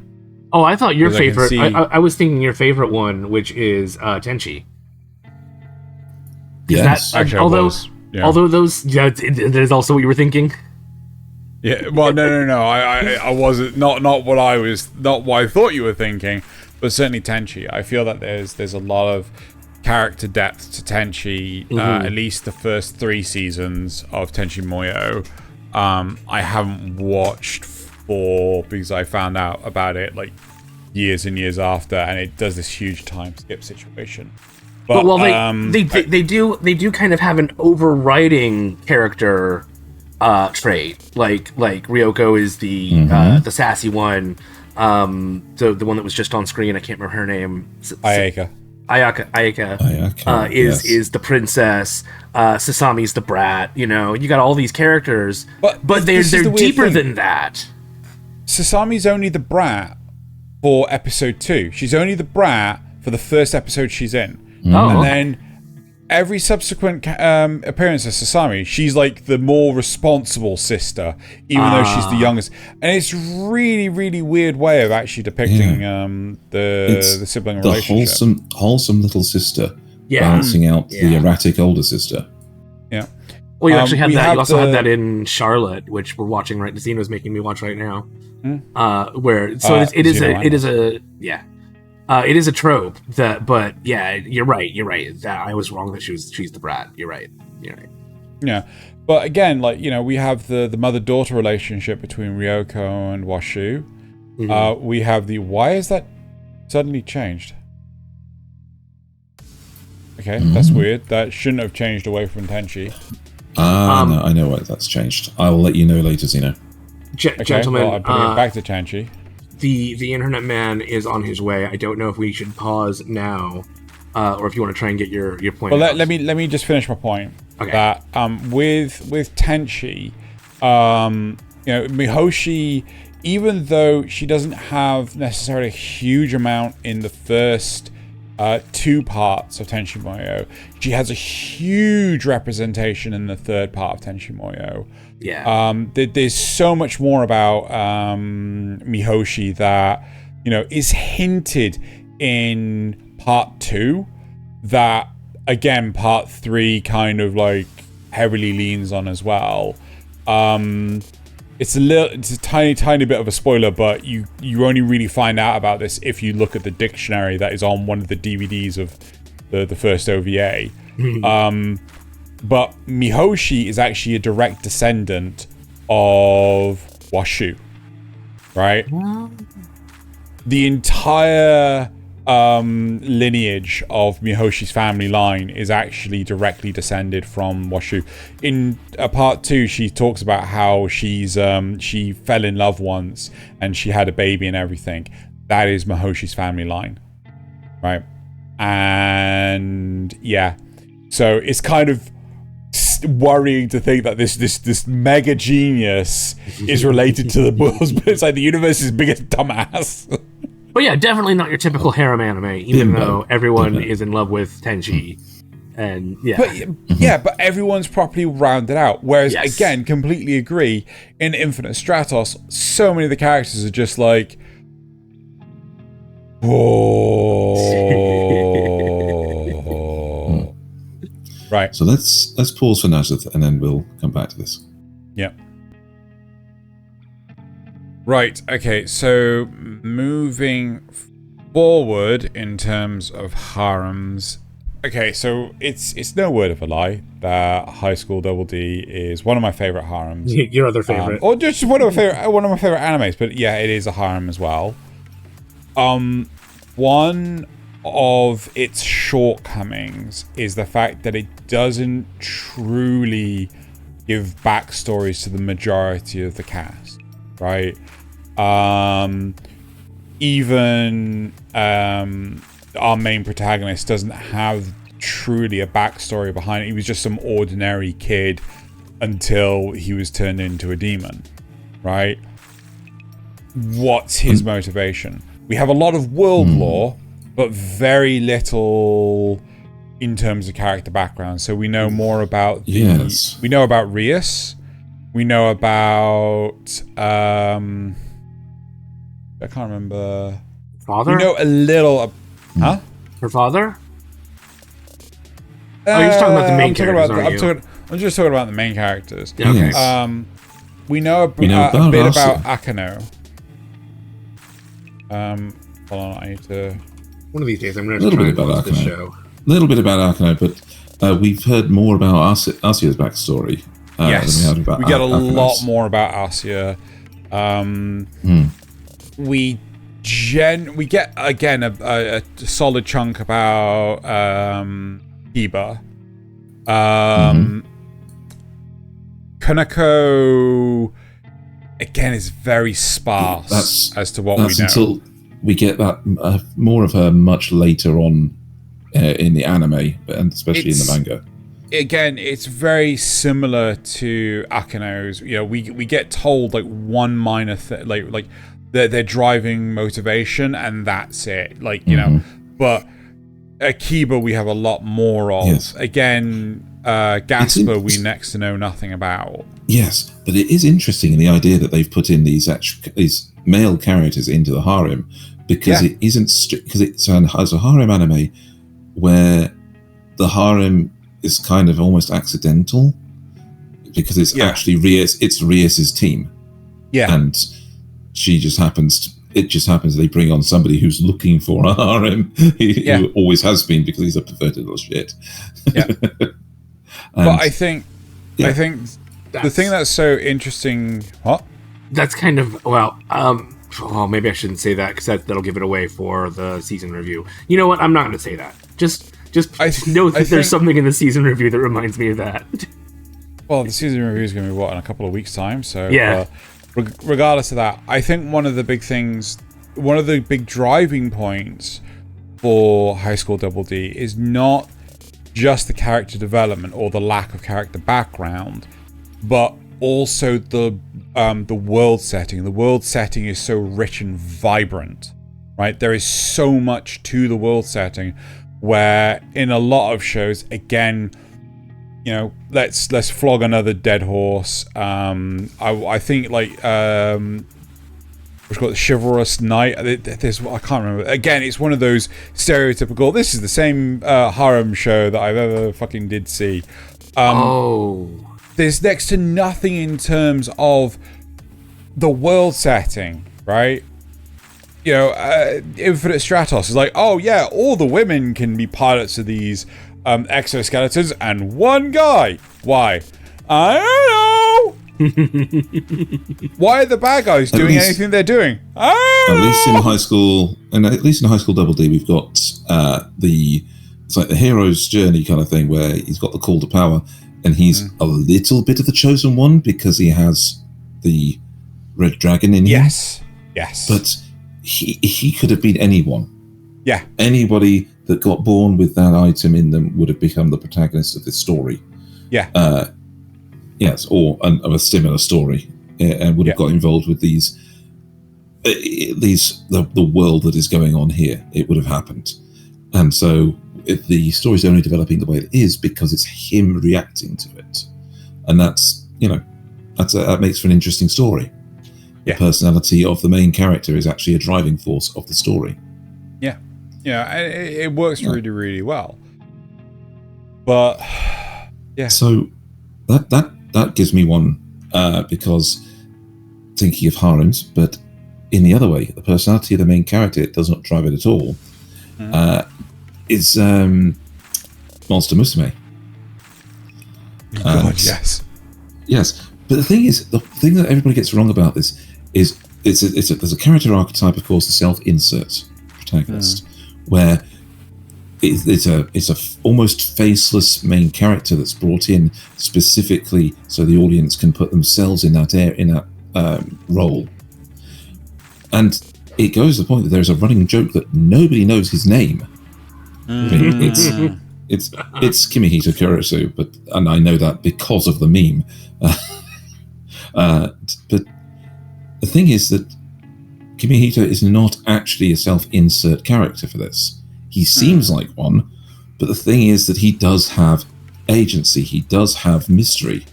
Oh, I thought your favorite. I was thinking your favorite one, which is Tenchi. Yes. Although those, there's also what you were thinking. Yeah. Well, no. I wasn't not what I thought you were thinking, but certainly Tenchi. I feel that there's a lot of character depth to Tenchi. At least the first 3 seasons of Tenchi Muyo. I haven't watched 4 because I found out about it like years and years after, and it does this huge time skip situation. But they do kind of have an overriding character trait. Like Ryoko is the sassy one. The one that was just on screen. I can't remember her name. Ayaka is the princess. Sasami's the brat. You know, you got all these characters, but they're deeper than that. Sasami's only the brat for episode 2. She's only the brat for the first episode she's in. And then every subsequent appearance of Sasami, she's like the more responsible sister, even though she's the youngest. And it's really, really weird way of actually depicting the sibling relationship. The wholesome little sister balancing out the erratic older sister. Yeah. Well, you actually had that. You also had that in Charlotte, which we're watching right. Zeno's making me watch right now. It is a trope that, but yeah, you're right. That I was wrong that she's the brat. You're right. Yeah, but again, like, you know, we have the mother-daughter relationship between Ryoko and Washu. We have why is that suddenly changed? Okay, that's weird. That shouldn't have changed away from Tenchi. No, I know why that's changed. I will let you know later, Zeno. Gentlemen, well, I'm putting it back to Tenchi. The internet man is on his way. I don't know if we should pause now, or if you want to try and get your point. Well, let me just finish my point. Okay. That with Tenchi, you know, Mihoshi, even though she doesn't have necessarily a huge amount in the first 2 parts of Tenchi Muyo, she has a huge representation in the 3rd part of Tenchi Muyo. Yeah. There's so much more about Mihoshi that, you know, is hinted in part 2 that, again, part 3 kind of like heavily leans on as well. It's a tiny bit of a spoiler, but you only really find out about this if you look at the dictionary that is on one of the DVDs of the first OVA. But Mihoshi is actually a direct descendant of Washu, right? The entire lineage of Mihoshi's family line is actually directly descended from Washu. In part 2, she talks about how she fell in love once and she had a baby and everything. That is Mihoshi's family line, right? And yeah, so it's kind of worrying to think that this mega genius is related to the world's, but it's like the universe's biggest dumbass. But yeah, definitely not your typical harem anime, even though everyone is in love with Tenchi. And but everyone's properly rounded out. Whereas again, completely agree, in Infinite Stratos, so many of the characters are just like, right. So let's pause for Nasuth, and then we'll come back to this. Yeah. Right. Okay. So moving forward in terms of harems. Okay. So it's no word of a lie that High School Double D is one of my favorite harems. Your other favorite, or just one of my favorite animes. But yeah, it is a harem as well. One of its shortcomings is the fact that it doesn't truly give backstories to the majority of the cast, right? Even our main protagonist doesn't have truly a backstory behind it. He was just some ordinary kid until he was turned into a demon, right? What's his motivation? We have a lot of world lore, but very little in terms of character background. So we know more about we know about Rias. We know about I can't remember. Father? We know a little. Huh? Her father? you're just talking about the main characters, aren't you? I'm just talking about the main characters. Okay. Yes. We know a bit about Akano. Hold on, I need to... One of these days I'm going to try and watch the show. A little bit about Akano, but we've heard more about Asia's backstory. Yes, than we had about we get a Akano's. lot more about Asia. We get, again, a solid chunk about Iba. Kaneko, again, is very sparse as to what we know. Until we get that more of her much later on in the anime, and especially in the manga. Again, it's very similar to Akano's. You know, we get told like one minor thing, like their driving motivation, and that's it. Like, you know, but Akiba we have a lot more of. Yes. Again, Gasper we next to know nothing about. Yes, but it is interesting in the idea that they've put in these male characters into the harem, because it isn't because it's a harem anime where the harem is kind of almost accidental, because it's actually Rias's team. Yeah. And she just happens they bring on somebody who's looking for a harem, who always has been, because he's a perverted little shit. Yeah. But I think the thing that's so interesting... What? That's kind of... maybe I shouldn't say that, because that'll give it away for the season review. You know what? I'm not going to say that. Just know that there's something in the season review that reminds me of that. Well, the season review is going to be, in a couple of weeks' time? So, regardless of that, I think one of the big driving points for High School Double D is not just the character development or the lack of character background, but also the world setting. The world setting is so rich and vibrant, right? There is so much to the world setting, where in a lot of shows, again, you know, let's flog another dead horse. I think like what's called the Chivalrous Knight. I can't remember. Again, it's one of those stereotypical. This is the same harem show that I've ever fucking did see. There's next to nothing in terms of the world setting, right? You know, Infinite Stratos is like, oh yeah, all the women can be pilots of these exoskeletons, and one guy. Why? I don't know. Why are the bad guys doing anything they're doing? At least in high school Double D, we've got it's like the hero's journey kind of thing, where he's got the call to power, and he's a little bit of the chosen one because he has the red dragon in him. Yes. But he could have been anyone. Yeah. Anybody that got born with that item in them would have become the protagonist of this story. Yeah. Yes, or of a similar story, and would have got involved with the world that is going on here. It would have happened. And so if the story's only developing the way it is because it's him reacting to it. And that's, that makes for an interesting story. The personality of the main character is actually a driving force of the story. Yeah. Yeah, it works really, really well. But, yeah. So that gives me one, because thinking of harems, but in the other way, the personality of the main character does not drive it at all. Is Monster Musume. God, yes. Yes, but the thing that everybody gets wrong about this is there's a character archetype, of course, the self-insert protagonist, where it's a almost faceless main character that's brought in specifically so the audience can put themselves in that role. And it goes to the point that there's a running joke that nobody knows his name. I mean, it's Kimihito Kurosu, and I know that because of the meme. But the thing is that Kimihito is not actually a self-insert character for this. He seems like one, but the thing is that he does have agency. He does have mystery.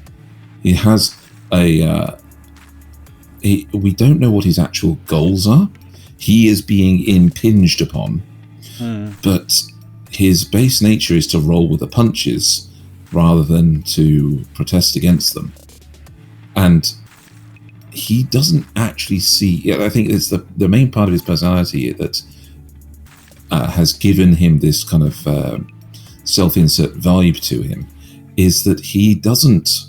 He has we don't know what his actual goals are. He is being impinged upon, but his base nature is to roll with the punches rather than to protest against them. And he doesn't actually see... I think it's the main part of his personality that has given him this kind of self-insert vibe to him, is that he doesn't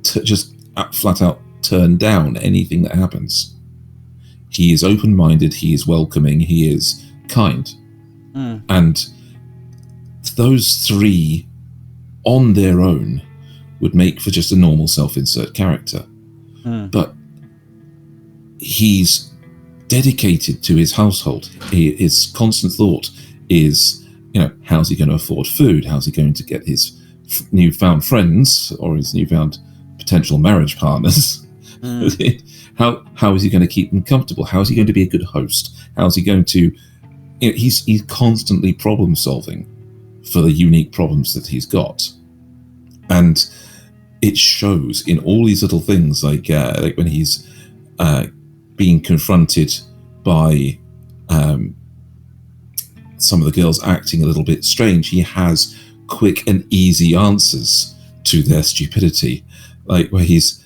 just flat out turn down anything that happens. He is open-minded, he is welcoming, he is kind. And those three on their own would make for just a normal self-insert character. But he's dedicated to his household. His constant thought is, how's he going to afford food? How's he going to get his newfound friends or his newfound potential marriage partners? How is he going to keep them comfortable? How is he going to be a good host? How is he going to... he's constantly problem solving for the unique problems that he's got. And it shows in all these little things, like when he's being confronted by some of the girls acting a little bit strange. He has quick and easy answers to their stupidity, like where he's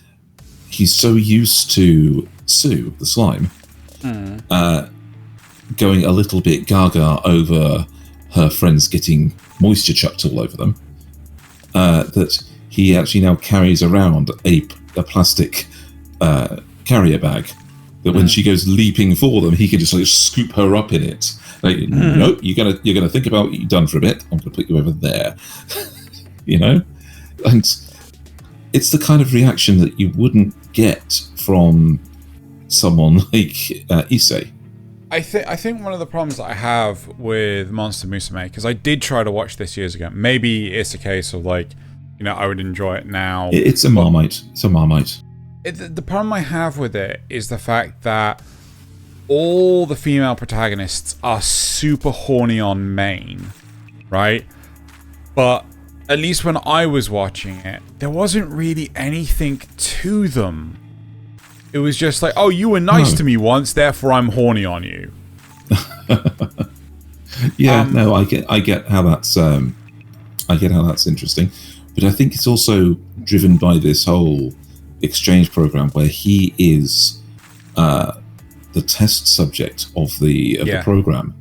so used to Sue, the slime, going a little bit gaga over her friends getting moisture chucked all over them, that he actually now carries around a plastic carrier bag that when she goes leaping for them, he can just like scoop her up in it. Like, nope, you're gonna think about what you've done for a bit. I'm gonna put you over there. And it's the kind of reaction that you wouldn't get from someone like Issei. I think one of the problems that I have with Monster Musume, because I did try to watch this years ago. Maybe it's a case of like, I would enjoy it now. It's a Marmite. It's a Marmite. The problem I have with it is the fact that all the female protagonists are super horny on main, right? But at least when I was watching it, there wasn't really anything to them. It was just like, oh, you were nice to me once, therefore I'm horny on you. Yeah, no, I get how that's interesting, but I think it's also driven by this whole exchange program where he is the test subject of the program,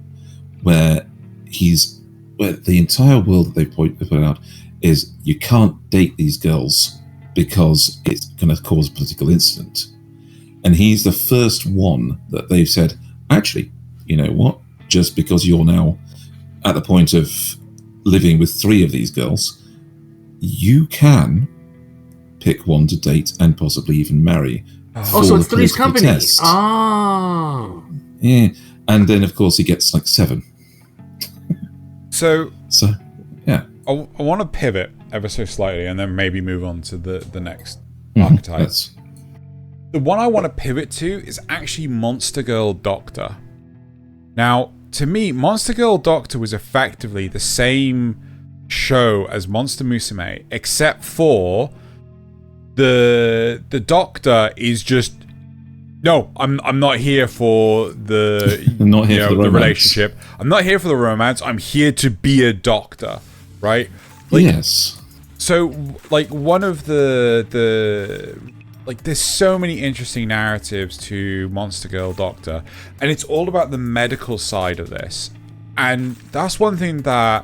where the entire world that they put out is you can't date these girls because it's going to cause a political incident. And he's the first one that they've said, actually, you know what? Just because you're now at the point of living with 3 of these girls, you can pick one to date and possibly even marry. Oh, so it's Three's Company. Test. Oh. Yeah. And then, of course, he gets like 7. So yeah. I want to pivot ever so slightly and then maybe move on to the next archetype. The one I want to pivot to is actually Monster Girl Doctor. Now, to me, Monster Girl Doctor was effectively the same show as Monster Musume, except for the Doctor is just, no, I'm not here for the not here for the relationship. I'm not here for the romance. I'm here to be a doctor, right? Like, yes. So, like, one of the like, there's so many interesting narratives to Monster Girl Doctor, and it's all about the medical side of this. And that's one thing that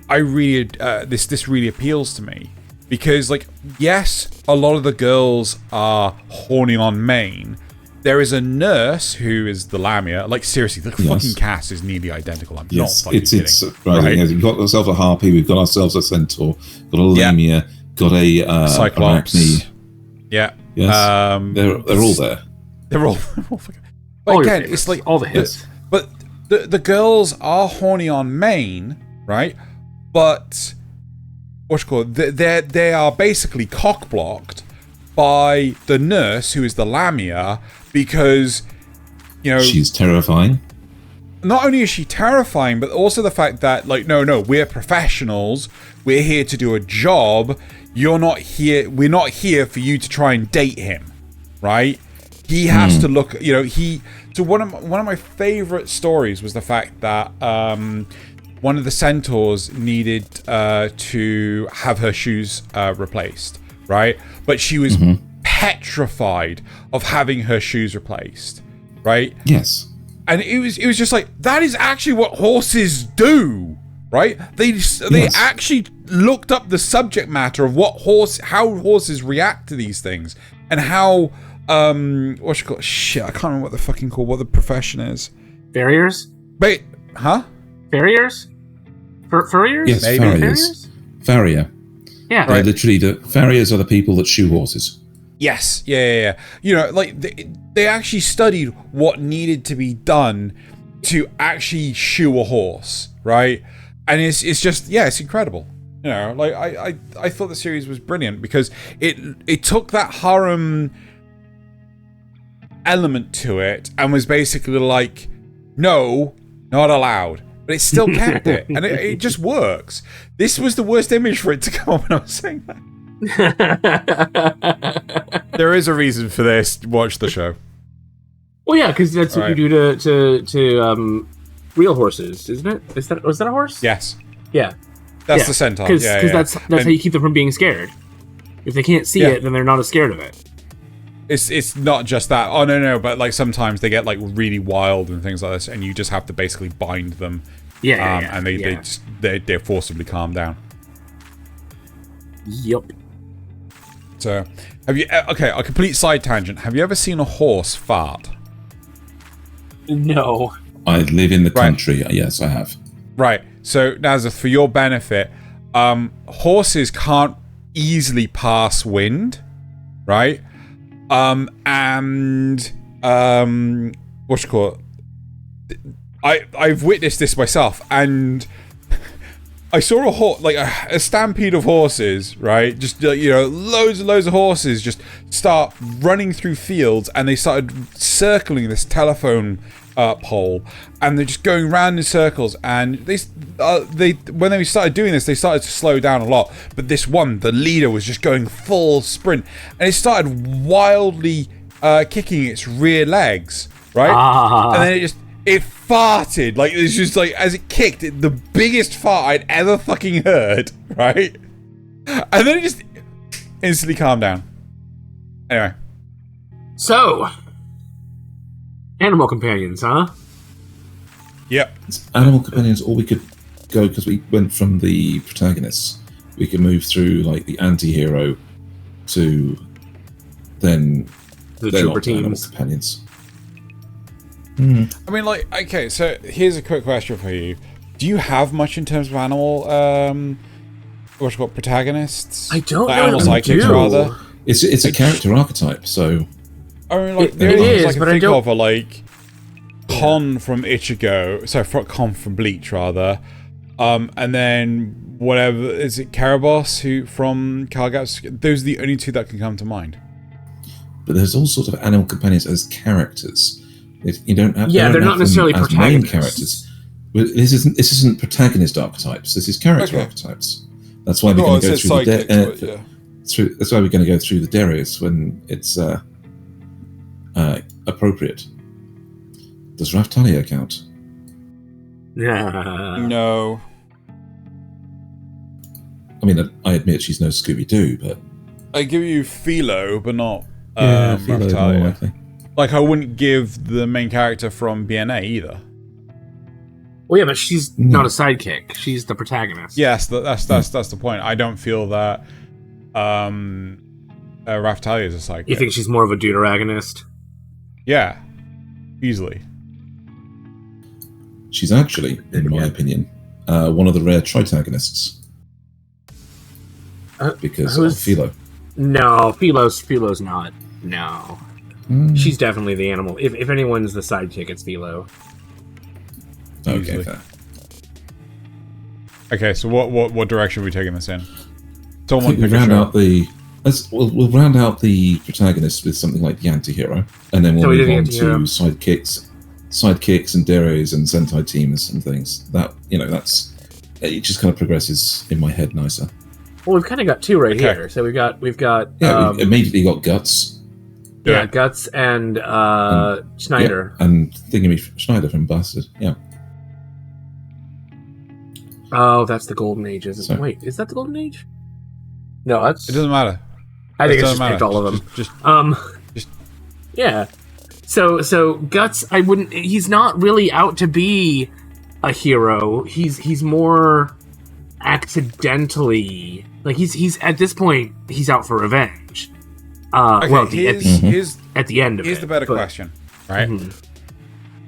I really, this really appeals to me. Because, like, yes, a lot of the girls are horny on main. There is a nurse who is the Lamia. Like, seriously, the fucking cast is nearly identical. I'm not fucking kidding. Right. We've got ourselves a Harpy, we've got ourselves a Centaur, got a Lamia, got a Cyclops. Arachne. Yeah. Yes. They're all there. They're all fucking... But again, it's like... all the hits. But the girls are horny on main, right? But... what's it called? They are basically cock-blocked by the nurse, who is the Lamia, because, you know... she's terrifying. Not only is she terrifying, but also the fact that, like, no, we're professionals. We're here to do a job. You're not here... we're not here for you to try and date him, right? He has to look... you know, he... So one of my favorite stories was the fact that... one of the centaurs needed to have her shoes replaced, right? But she was petrified of having her shoes replaced, right? Yes. And it was just like, that is actually what horses do, right? They actually looked up the subject matter of how horses react to these things, and how what you call it? Shit, I can't remember what they're fucking called. What the profession is? Farriers? Wait, huh? Farriers? Furriers? Yes, maybe. farriers. Farrier. Yeah. Right. Literally, the farriers are the people that shoe horses. Yes, yeah. You know, like they actually studied what needed to be done to actually shoe a horse, right? And it's just, yeah, it's incredible. You know, like I thought the series was brilliant because it took that harem element to it and was basically like, no, not allowed. But it still kept it, and it just works. This was the worst image for it to come up when I was saying that. There is a reason for this. Watch the show. Well, yeah, because that's what you do to real horses, isn't it? Was that a horse? Yes. Yeah. That's the centaur. Because that's and how you keep them from being scared. If they can't see it, then they're not as scared of it. It's not just that. Oh no, but like sometimes they get like really wild and things like this, and you just have to basically bind them. And they forcibly calm down. Yep. So, have you? Okay, a complete side tangent. Have you ever seen a horse fart? No. I live in the country. Yes, I have. Right. So, Nasuth, for your benefit, horses can't easily pass wind, right? What you call it? I've witnessed this myself, and I saw a stampede of horses, right? Just loads and loads of horses just start running through fields, and they started circling this telephone pole, and they're just going round in circles. And they when they started doing this, they started to slow down a lot. But this one, the leader, was just going full sprint, and it started wildly kicking its rear legs, right? And then it farted, like it's just like as it kicked, the biggest fart I'd ever fucking heard, right? And then it just instantly calmed down. Anyway, so animal companions, huh? Yep. Animal companions, or we could go, because we went from the protagonists, we could move through like the anti-hero to then the trooper teams. Animal companions. I mean, like, okay, so here's a quick question for you. Do you have much in terms of animal, what's called protagonists? I don't know. Animal sidekicks, rather. It's a character archetype, so... I mean, like, it is, I can but think I don't... of are, like, Con from Ichigo, Con from Bleach, rather. And then, whatever, is it Karabos from Kalgats? Those are the only two that can come to mind. But there's all sorts of animal companions as characters. You don't have, they're not necessarily as main characters. This isn't protagonist archetypes. This is character archetypes. That's why we're going to go through the that's why we're going to go through the Deres when it's appropriate. Does Raftalia count? No. I mean, I admit she's no Scooby-Doo, but I give you Philo, but not Philo more likely. Like, I wouldn't give the main character from BNA either. Well, yeah, but she's not a sidekick. She's the protagonist. Yes, that's the point. I don't feel that Raftalia is a sidekick. You think she's more of a Deuteragonist? Yeah, easily. She's actually, in my opinion, one of the rare Tritagonists. Because of Philo. No, Philo's not. No. She's definitely the animal. If anyone's the sidekick, it's Philo. Okay, fair. Okay, so what direction are we taking this in? We'll round out the protagonist with something like the anti-hero, and then we'll move on to sidekicks and Deres and Sentai teams and things. That's it. Just kind of progresses in my head nicer. Well, we've kind of got two here. So we've got we've immediately got Guts. Yeah, Guts and Schneider. Yeah, and Schneider from Bastard, yeah. Oh, that's the Golden Age, isn't it? Wait, is that the Golden Age? No, that's... It doesn't matter. I think it's just picked all of them. Just yeah. So Guts, he's not really out to be a hero. He's more accidentally, like he's at this point he's out for revenge. Okay, well, at the end of here's it. the better question, right? Mm-hmm.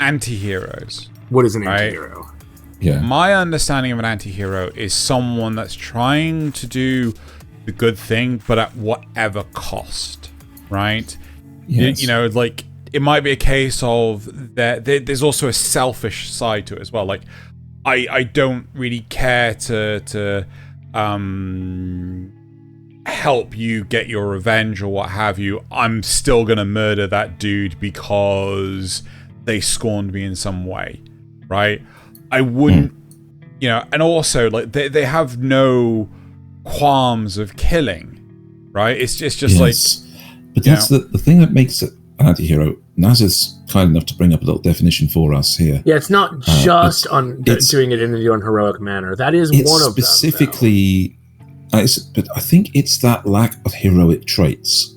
Anti-heroes. What is an anti-hero? Right? Yeah. My understanding of an anti-hero is someone that's trying to do the good thing, but at whatever cost, right? Yes. You know, like, it might be a case of there's also a selfish side to it as well. Like, I don't really care to help you get your revenge or what have you. I'm still gonna murder that dude because they scorned me in some way, right? I wouldn't, you know, and also, like, they have no qualms of killing, right? It's just like... But that's the thing that makes it an anti-hero. Nasuth's kind enough to bring up a little definition for us here. Yeah, it's not just doing it in the unheroic manner. That is one of them. Specifically, but I think it's that lack of heroic traits.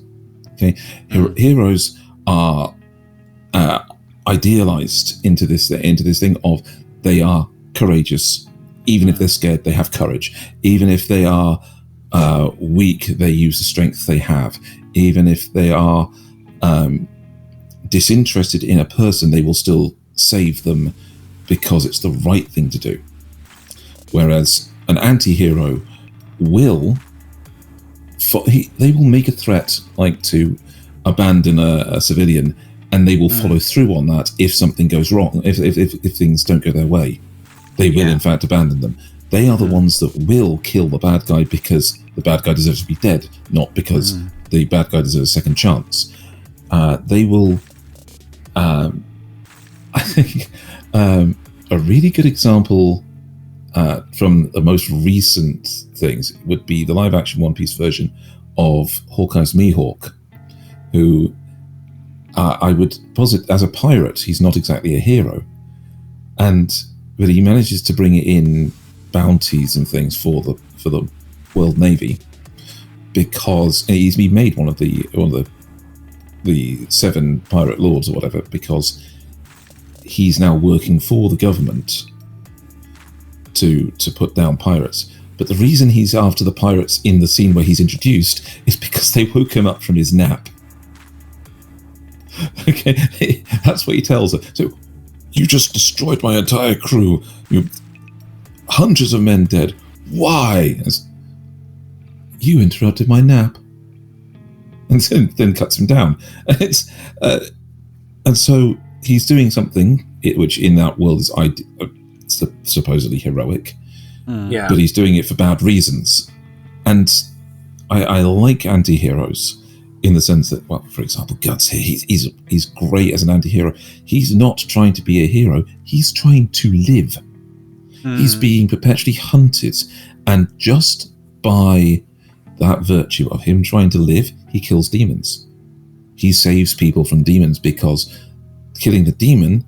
Okay, heroes are idealized into this thing of they are courageous. Even if they're scared, they have courage. Even if they are weak, they use the strength they have. Even if they are disinterested in a person, they will still save them because it's the right thing to do. Whereas an anti-hero will make a threat, like to abandon a civilian, and they will follow through on that if something goes wrong. If things don't go their way, they will in fact abandon them. They are the ones that will kill the bad guy because the bad guy deserves to be dead, not because the bad guy deserves a second chance. They will... I think a really good example from the most recent things would be the live-action One Piece version of Hawkeye's Mihawk, who I would posit as a pirate, he's not exactly a hero. But he manages to bring in bounties and things for the World Navy because he's been made one of the 7 pirate lords or whatever, because he's now working for the government to put down pirates. But the reason he's after the pirates in the scene where he's introduced is because they woke him up from his nap. Okay, that's what he tells her. So, you just destroyed my entire crew. Hundreds of men dead. Why? You interrupted my nap. And then cuts him down. And so he's doing something which in that world is supposedly heroic. Yeah. But he's doing it for bad reasons. And I like anti-heroes in the sense that, well, for example, Guts here, he's great as an anti-hero. He's not trying to be a hero. He's trying to live. He's being perpetually hunted. And just by that virtue of him trying to live, he kills demons. He saves people from demons because killing the demon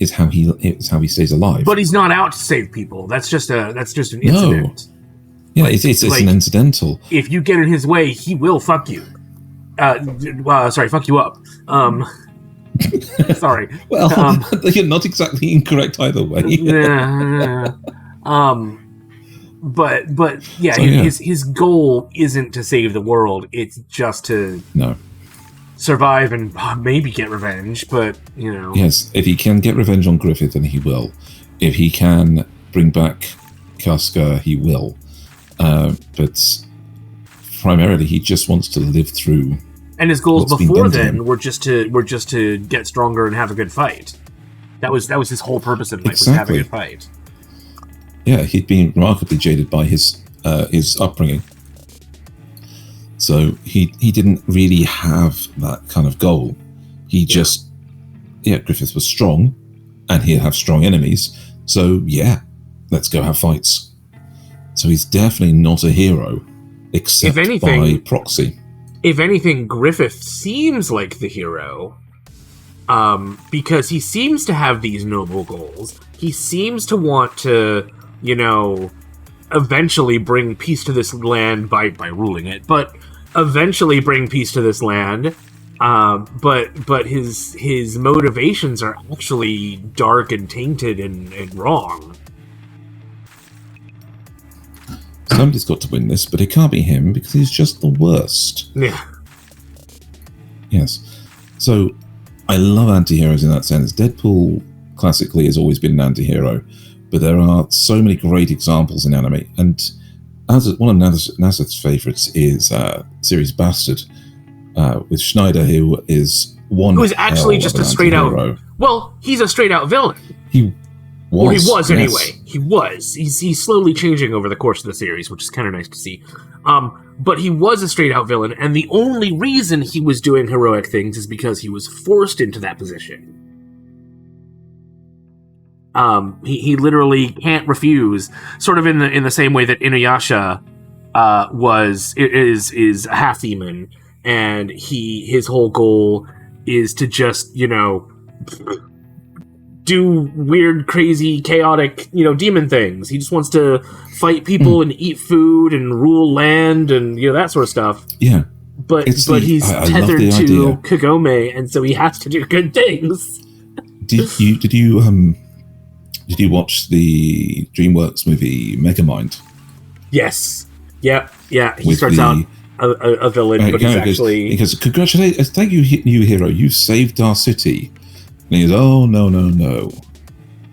is how he stays alive. But he's not out to save people. That's just an incident. No. Yeah, it's like, an incidental. If you get in his way, he will fuck you. Fuck you up. Sorry. Well, you're not exactly incorrect either way. But yeah, his goal isn't to save the world. It's just to survive and maybe get revenge. But yes, if he can get revenge on Griffith, then he will. If he can bring back Casca, he will. But primarily, he just wants to live through. And his goals before then were just to get stronger and have a good fight. That was his whole purpose in life, was having a fight. Yeah, he'd been remarkably jaded by his upbringing, so he didn't really have that kind of goal. He just Griffith was strong, and he'd have strong enemies. So let's go have fights. So he's definitely not a hero, except by proxy. If anything, Griffith seems like the hero, because he seems to have these noble goals. He seems to want to eventually bring peace to this land by ruling it, but eventually bring peace to this land. But his motivations are actually dark and tainted and wrong. Somebody's got to win this, but it can't be him because he's just the worst. Yeah. Yes. So I love anti-heroes in that sense. Deadpool classically has always been an anti-hero, but there are so many great examples in anime. And one of Nasuth's favorites is series Bastard, with Schneider, who is one. Who is actually just a straight out. Well, he's a straight out villain. He was anyway. Yes. He was. He's slowly changing over the course of the series, which is kind of nice to see. But he was a straight out villain, and the only reason he was doing heroic things is because he was forced into that position. He literally can't refuse, sort of in the same way that Inuyasha is a half demon, and his whole goal is to just do weird, crazy, chaotic, demon things. He just wants to fight people and eat food and rule land and that sort of stuff. Yeah, but he's tethered to Kagome, and so he has to do good things. Did you watch the DreamWorks movie Megamind? Yes. Yeah. He starts out a villain, but he's actually... He goes, congratulations, thank you, new hero, you saved our city. And he goes, oh, no.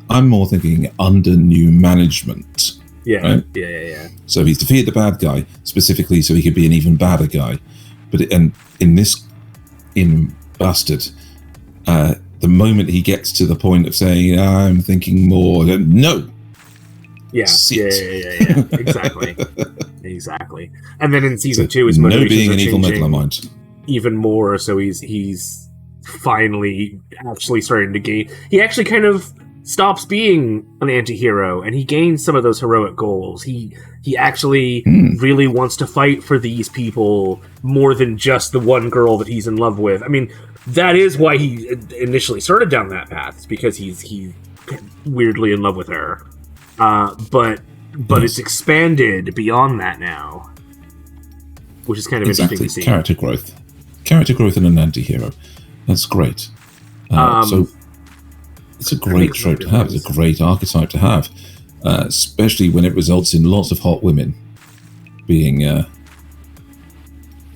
I'm more thinking under new management. Yeah, right? Yeah. So he's defeated the bad guy, specifically so he could be an even badder guy. But in Bastard, the moment he gets to the point of saying, I'm thinking more, no! Yeah, exactly. And then in season 2, his motivations being are an evil changing Megamind. Even more, so he's finally actually starting to gain... He actually kind of stops being an anti-hero, and he gains some of those heroic goals. He actually really wants to fight for these people more than just the one girl that he's in love with. I mean, that is why he initially started down that path. It's because he's weirdly in love with her. But it's expanded beyond that now, which is kind of interesting to see. Character growth in an anti-hero. That's great. So it's a great trope to have. It's a great archetype to have, especially when it results in lots of hot women being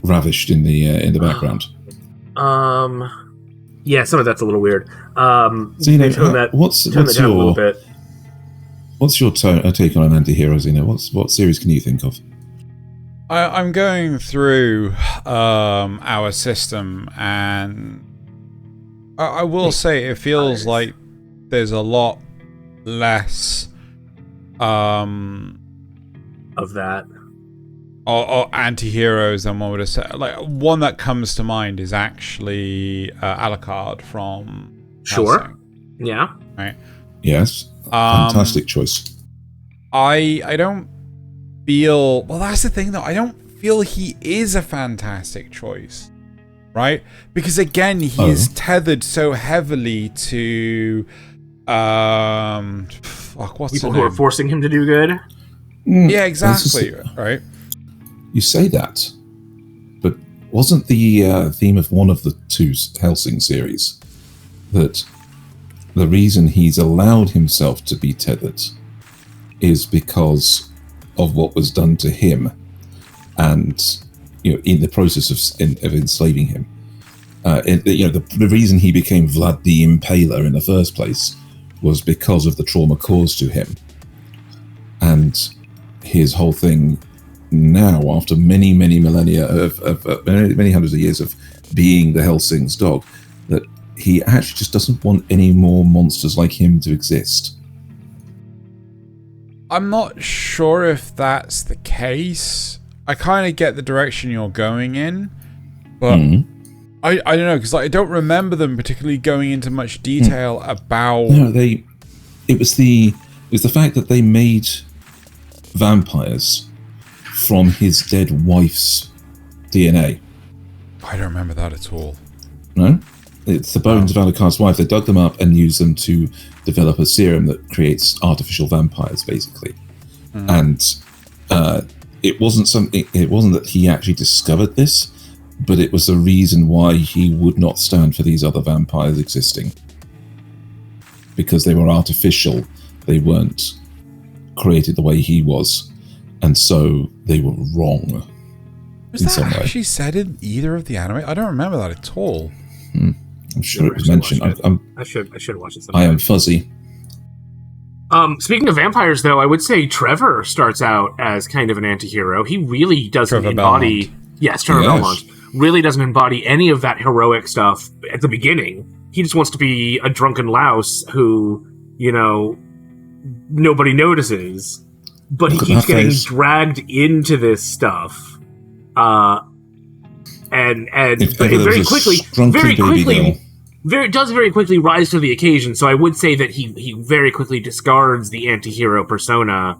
ravished in the background. Yeah, some of that's a little weird. So, what's your take on an anti-hero, Xeno? What series can you think of? I'm going through our system, and I will say it feels like there's a lot less of that. Or anti-heroes than one would have said. Like, one that comes to mind is actually Alucard from Hellsing. Yeah. Right. Yes. Fantastic choice. I don't feel... Well, that's the thing, though. I don't feel he is a fantastic choice. Right? Because, again, he is tethered so heavily to... what's people who are forcing him to do good? Yeah, exactly. Right? You say that, but wasn't the theme of one of the two Hellsing series that the reason he's allowed himself to be tethered is because of what was done to him, and in the process of enslaving him. The reason he became Vlad the Impaler in the first place was because of the trauma caused to him, and his whole thing. Now, after many millennia of many hundreds of years of being the Hellsing's dog, that he actually just doesn't want any more monsters like him to exist. I'm not sure if that's the case. I kind of get the direction you're going in, but I don't know, because I don't remember them particularly going into much detail about. No, it was the fact that they made vampires from his dead wife's DNA. I don't remember that at all. No? It's the bones of Alucard's wife. They dug them up and used them to develop a serum that creates artificial vampires, basically. and it wasn't something. It wasn't that he actually discovered this, but it was the reason why he would not stand for these other vampires existing, because they were artificial. They weren't created the way he was, and so they were wrong. Was that actually said in either of the anime? I don't remember that at all. I'm sure it was mentioned. I should watch it sometime. I am fuzzy. Speaking of vampires, though, I would say Trevor starts out as kind of an anti-hero. He really doesn't embody... Yes, Trevor Belmont really doesn't embody any of that heroic stuff at the beginning. He just wants to be a drunken louse who, nobody notices. But he keeps getting dragged into this stuff. And very quickly, very quickly rise to the occasion. So I would say that he very quickly discards the anti-hero persona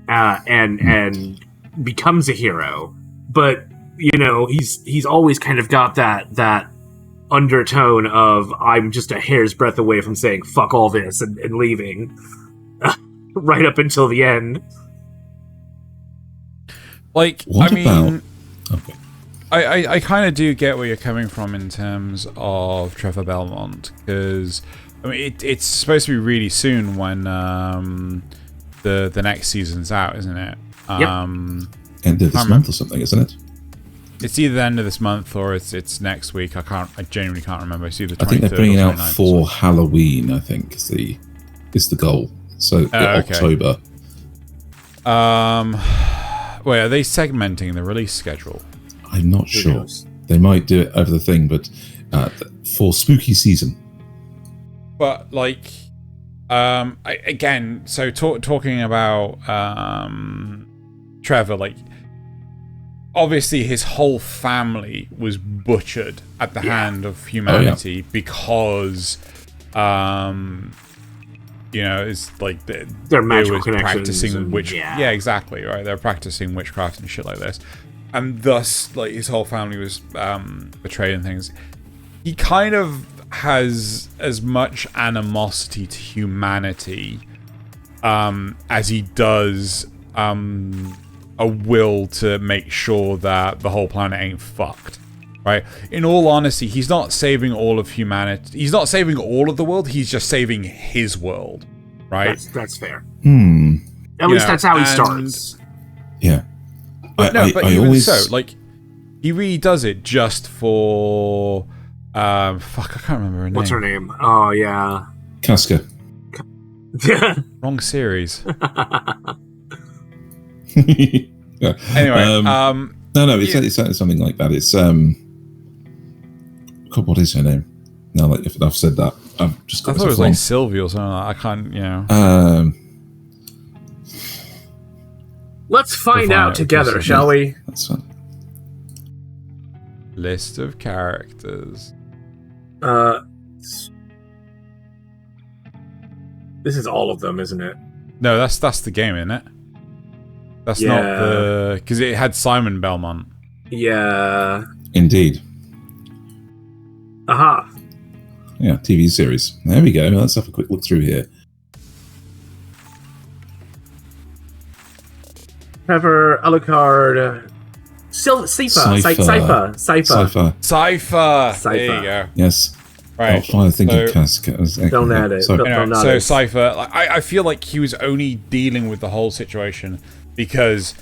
and becomes a hero. But he's always kind of got that undertone of I'm just a hair's breadth away from saying fuck all this and leaving, right up until the end. Okay. I kind of do get where you're coming from in terms of Trevor Belmont, because it's supposed to be really soon when the next season's out, isn't it? Yep. End of this month or something, isn't it? It's either the end of this month or it's next week. I genuinely can't remember. It's either 23rd I think they're bringing out for week. Halloween. I think is the goal. So October. Wait, are they segmenting the release schedule? I'm not sure. They might do it over the thing, but for spooky season. But talking about Trevor, obviously his whole family was butchered at the hand of humanity because it's they're magical connections practicing exactly, right? They're practicing witchcraft and shit like this, and thus his whole family was betrayed and things. He kind of has as much animosity to humanity as he does a will to make sure that the whole planet ain't fucked, right? In all honesty, he's not saving all of humanity. He's not saving all of the world. He's just saving his world, right? That's fair. At least that's how he starts. Yeah. But even so, he really does it just for... I can't remember her name. What's her name? Oh, yeah. Casca. Wrong series. Yeah. Anyway, no, it's something like that. It's God, what is her name? Now that if I've said that, I've just got. I thought it was wrong. Sylvie or something. I can't, Let's find out together, shall we? That's fine. List of characters. This is all of them, isn't it? No, that's the game, isn't it? That's not the... Because it had Simon Belmont. Yeah. Indeed. Aha. Yeah, TV series. There we go. Let's have a quick look through here. Trevor, Alucard, Cypher. There you go. Yes. Right. I'll find a thing to Casca. Don't add it. So Cypher, I feel like he was only dealing with the whole situation because,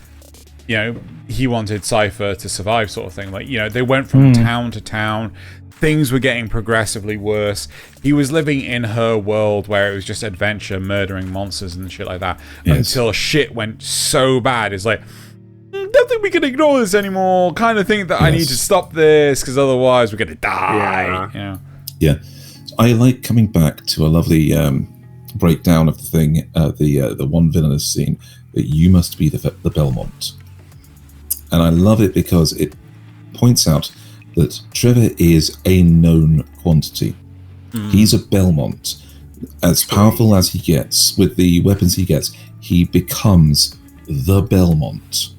he wanted Cypher to survive, sort of thing. They went from town to town. Things were getting progressively worse. He was living in her world where it was just adventure, murdering monsters and shit like that. Yes. Until shit went so bad. It's don't think we can ignore this anymore. Kind of think that I need to stop this because otherwise we're going to die. Yeah. So I like coming back to a lovely breakdown of the thing, the one villainous scene, that you must be the Belmont. And I love it because it points out that Trevor is a known quantity. He's a Belmont. As powerful as he gets, with the weapons he gets, he becomes the Belmont.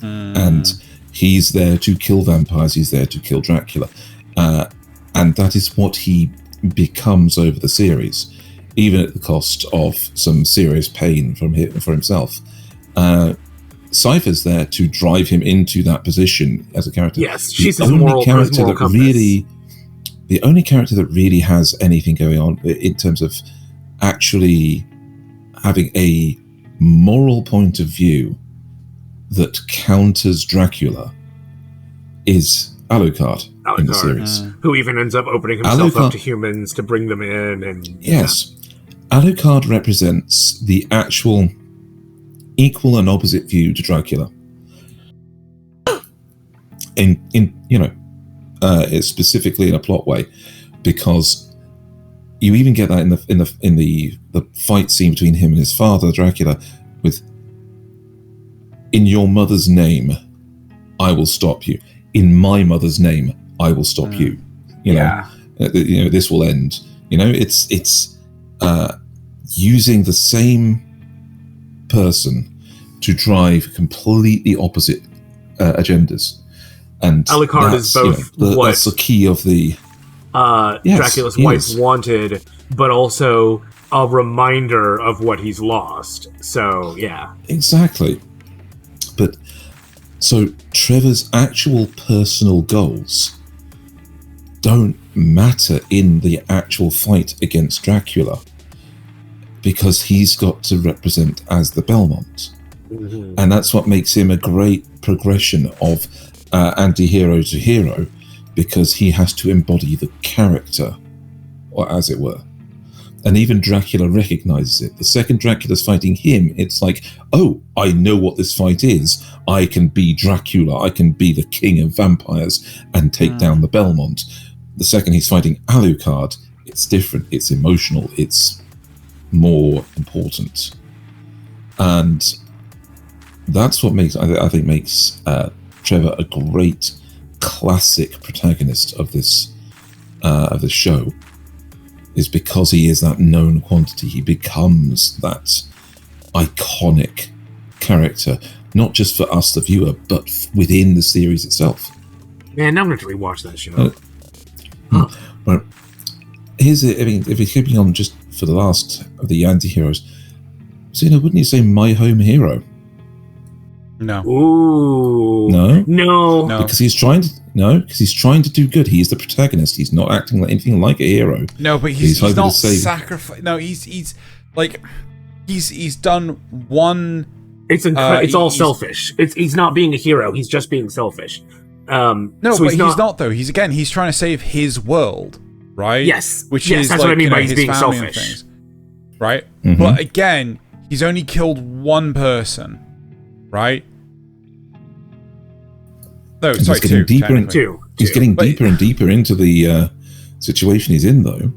And he's there to kill vampires, he's there to kill Dracula. And that is what he becomes over the series, even at the cost of some serious pain for himself. Cypher's there to drive him into that position as a character. Yes, she's his moral compass. The only character that really has anything going on in terms of actually having a moral point of view that counters Dracula is Alucard in the series. Who even ends up opening himself up to humans to bring them in. And yes. Alucard represents the actual equal and opposite view to Dracula. It's specifically in a plot way, because you even get that in the fight scene between him and his father, Dracula, with "In your mother's name, I will stop you. In my mother's name, I will stop you." This will end. It's using the same person to drive completely opposite agendas. And Alucard is both that's the key of the Dracula's wife wanted, but also a reminder of what he's lost. So exactly. But so Trevor's actual personal goals don't matter in the actual fight against Dracula, because he's got to represent as the Belmont. And that's what makes him a great progression of anti-hero to hero, because he has to embody the character, or as it were. And even Dracula recognizes it. The second Dracula's fighting him, it's like, oh, I know what this fight is. I can be Dracula. I can be the king of vampires and take down the Belmont. The second he's fighting Alucard, it's different. It's emotional. It's more important. And that's what makes Trevor a great classic protagonist of this show, is because he is that known quantity. He becomes that iconic character, not just for us, the viewer, but within the series itself. Man, now I'm going to rewatch that show. Right. Here's it. I mean, if we're keeping on just for the last of the anti-heroes, Zeno, wouldn't you say My Home Hero? No. Ooh. No. Because he's trying to do good. He is the protagonist. He's not acting like anything like a hero. No, but he's not sacrificed. No, he's done one. It's all selfish. He's not being a hero. He's just being selfish. No, so but he's not though. He's trying to save his world, right? Yes. Which is that's what I mean by he's being selfish. And things, right? But again, he's only killed one person, right? No, sorry, two. He's getting deeper and deeper into the situation he's in, though.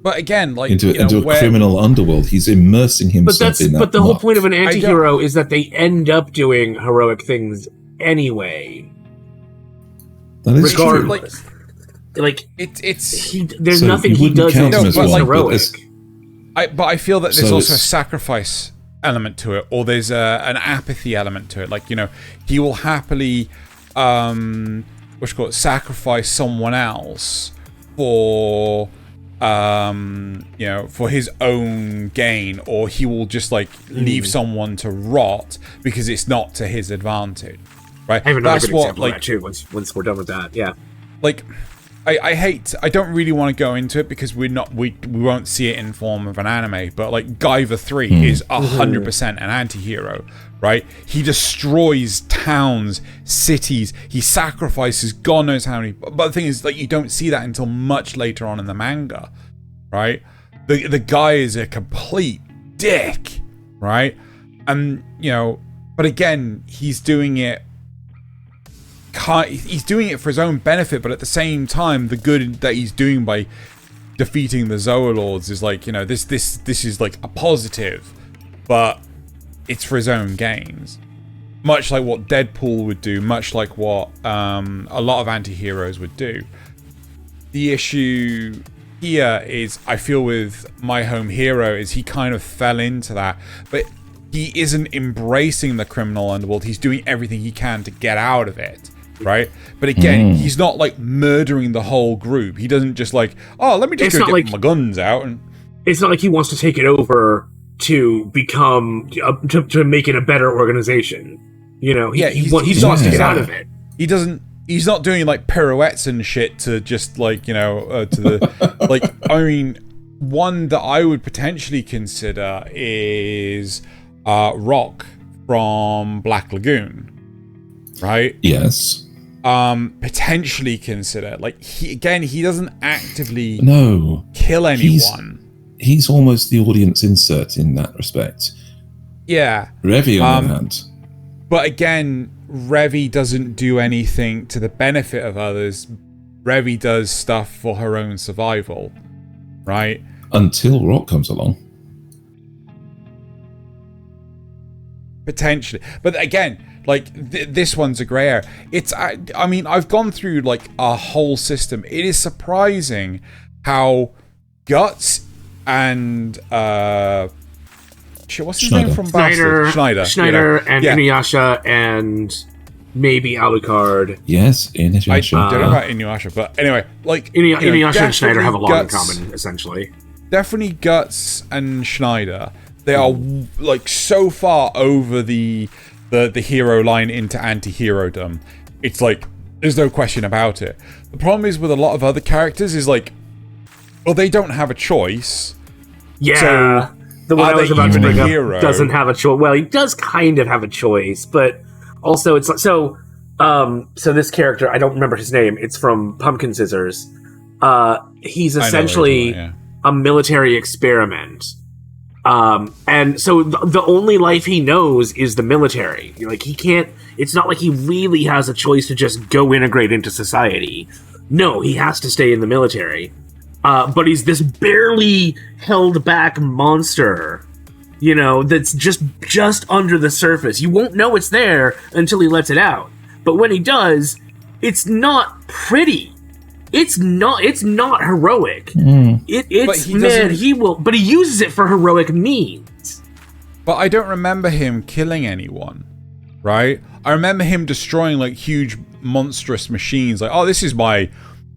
But again, like into a criminal underworld, he's immersing himself in that. But the whole point of an anti-hero is that they end up doing heroic things anyway. That is true. There's nothing he does that's heroic. But I feel that there's also a sacrifice element to it, or there's an apathy element to it. Like, he will happily sacrifice someone else for for his own gain, or he will just leave someone to rot because it's not to his advantage, right? I have another good example of that too. Once we're done with that, yeah. I don't really want to go into it because we won't see it in form of an anime, but Guyver 3 is 100% an anti-hero, right? He destroys towns, cities, he sacrifices God knows how many, but the thing is, you don't see that until much later on in the manga, right? The guy is a complete dick, right? And but again, he's doing it for his own benefit, but at the same time, the good that he's doing by defeating the Zoolords is this is a positive, but it's for his own gains. Much like what Deadpool would do, much like what a lot of anti-heroes would do. The issue here is, I feel with My Home Hero, is he kind of fell into that, but he isn't embracing the criminal underworld. He's doing everything he can to get out of it. Right, but again, he's not murdering the whole group. He doesn't just let me just go get my guns out. And it's not like he wants to take it over to become to make it a better organization. You know, he wants to get out of it. He's not doing like pirouettes and shit to just like, you know, to the like. I mean, one that I would potentially consider is Rock from Black Lagoon, right? Yes. Potentially consider, like, he doesn't actively kill anyone. He's almost the audience insert in that respect. Yeah. Revy on the hand. But again, Revy doesn't do anything to the benefit of others. Revy does stuff for her own survival, right? Until Rock comes along. Potentially. But again, like, this one's a grey area. It's, I mean, I've gone through, like, a whole system. It is surprising how Guts and, what's his name from Bastard? Schneider, and Inuyasha, and maybe Alucard. Yes, Inuyasha. I don't know about Inuyasha, but anyway, like, Inuyasha and Schneider have a lot in common, essentially. Definitely Guts and Schneider. They are, like, so far over the hero line into anti-hero-dom. It's like, there's no question about it. The problem is with a lot of other characters is, like, well, they don't have a choice. Yeah. So, the one I was about to bring up doesn't have a choice. Well, he does kind of have a choice, but also it's like, so this character, I don't remember his name. It's from Pumpkin Scissors. He's essentially a military experiment. And so the only life he knows is the military. Like, he can't, it's not like he really has a choice to just go integrate into society. No, he has to stay in the military. But he's this barely held back monster, you know, that's just under the surface. You won't know it's there until he lets it out. But when he does, it's not pretty. It's not heroic. But he uses it for heroic means. But I don't remember him killing anyone, right? I remember him destroying, like, huge monstrous machines, like, oh, this is my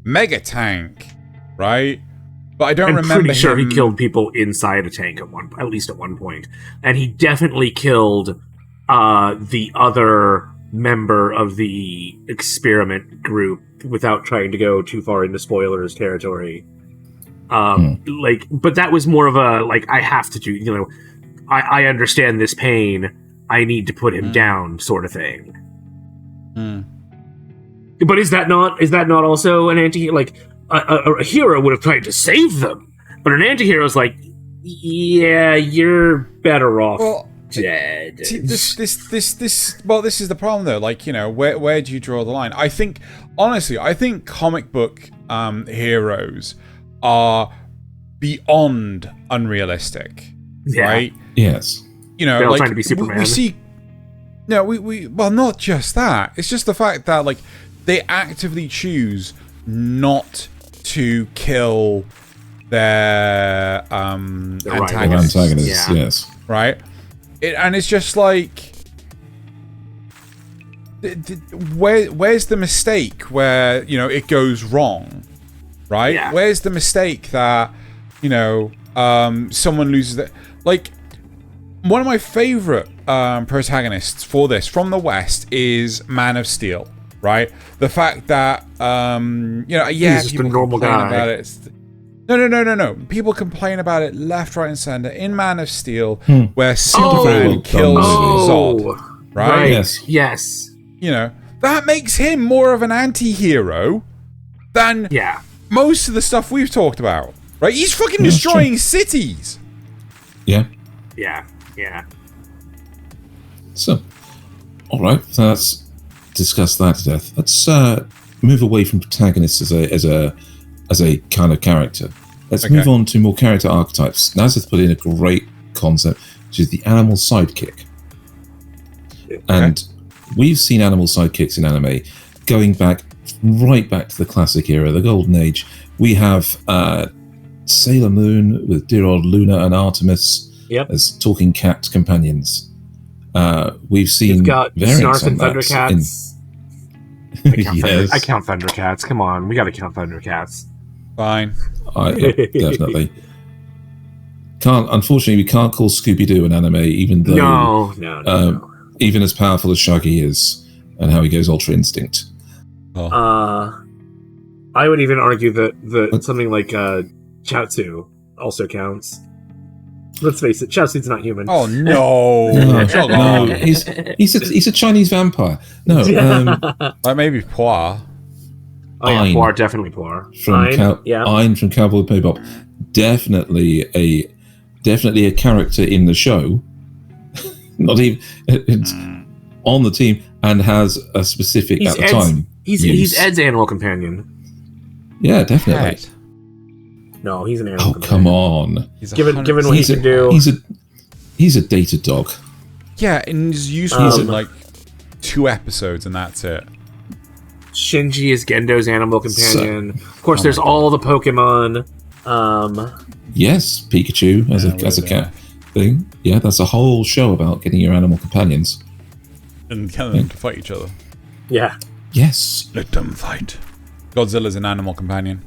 mega tank, right? But I don't remember. I'm pretty sure he killed people inside a tank at least at one point, and he definitely killed the other member of the experiment group without trying to go too far into spoilers territory. Like, but that was more of a, like, I have to do, you know, I understand this pain, I need to put him down sort of thing. But is that not also an anti, like, a hero would have tried to save them, but an anti-hero is like, yeah, you're better off dead. See, this is the problem though. Like, you know, where do you draw the line? I think, honestly, comic book heroes are beyond unrealistic, right? Yes. You know, they're like, trying to be Superman. We see. No, well, not just that. It's just the fact that, like, they actively choose not to kill their antagonists. Yes. Right? And it's just like, where's the mistake where, you know, it goes wrong, right? Yeah. Where's the mistake that, you know, someone loses their, like, one of my favorite protagonists for this from the West is Man of Steel. Right, the fact that you know, he's just a normal guy about it. No. People complain about it left, right, and center in Man of Steel, where Superman kills Zod. Right? Yes. You know, that makes him more of an anti-hero than most of the stuff we've talked about. Right? He's fucking destroying cities. Yeah. So, all right. So that's discussed that to death. Let's move away from protagonists as a kind of character. Let's move on to more character archetypes. Nasuth put in a great concept, which is the animal sidekick. And we've seen animal sidekicks in anime going right back to the classic era, the Golden Age. We have Sailor Moon with dear old Luna and Artemis as talking cat companions. We've seen variants on that. Thundercats. I count Thundercats. Come on, we got to count Thundercats. Fine. Definitely. Unfortunately, we can't call Scooby-Doo an anime, even though no. Even as powerful as Shaggy is, and how he goes Ultra Instinct. I would even argue that something like Chaozu also counts. Let's face it, Chaozu's not human. Oh no! No, he's a Chinese vampire. No, like maybe Poir. Oh yeah, Poir, definitely Poir. From Ein from Cowboy Bebop, definitely a character in the show. Not even it's on the team, and has a specific at the time. He's Ed's animal companion. Yeah, definitely. Ed. No, he's an animal companion. Come on. Given what he can do, he's a data dog. Yeah, and he's useful in like 2 episodes, and that's it. Shinji is Gendo's animal companion. Of course, there's all the Pokemon. Yes, Pikachu as a cat thing. Yeah, that's a whole show about getting your animal companions and getting them to fight each other. Yeah. Yes. Let them fight. Godzilla's an animal companion.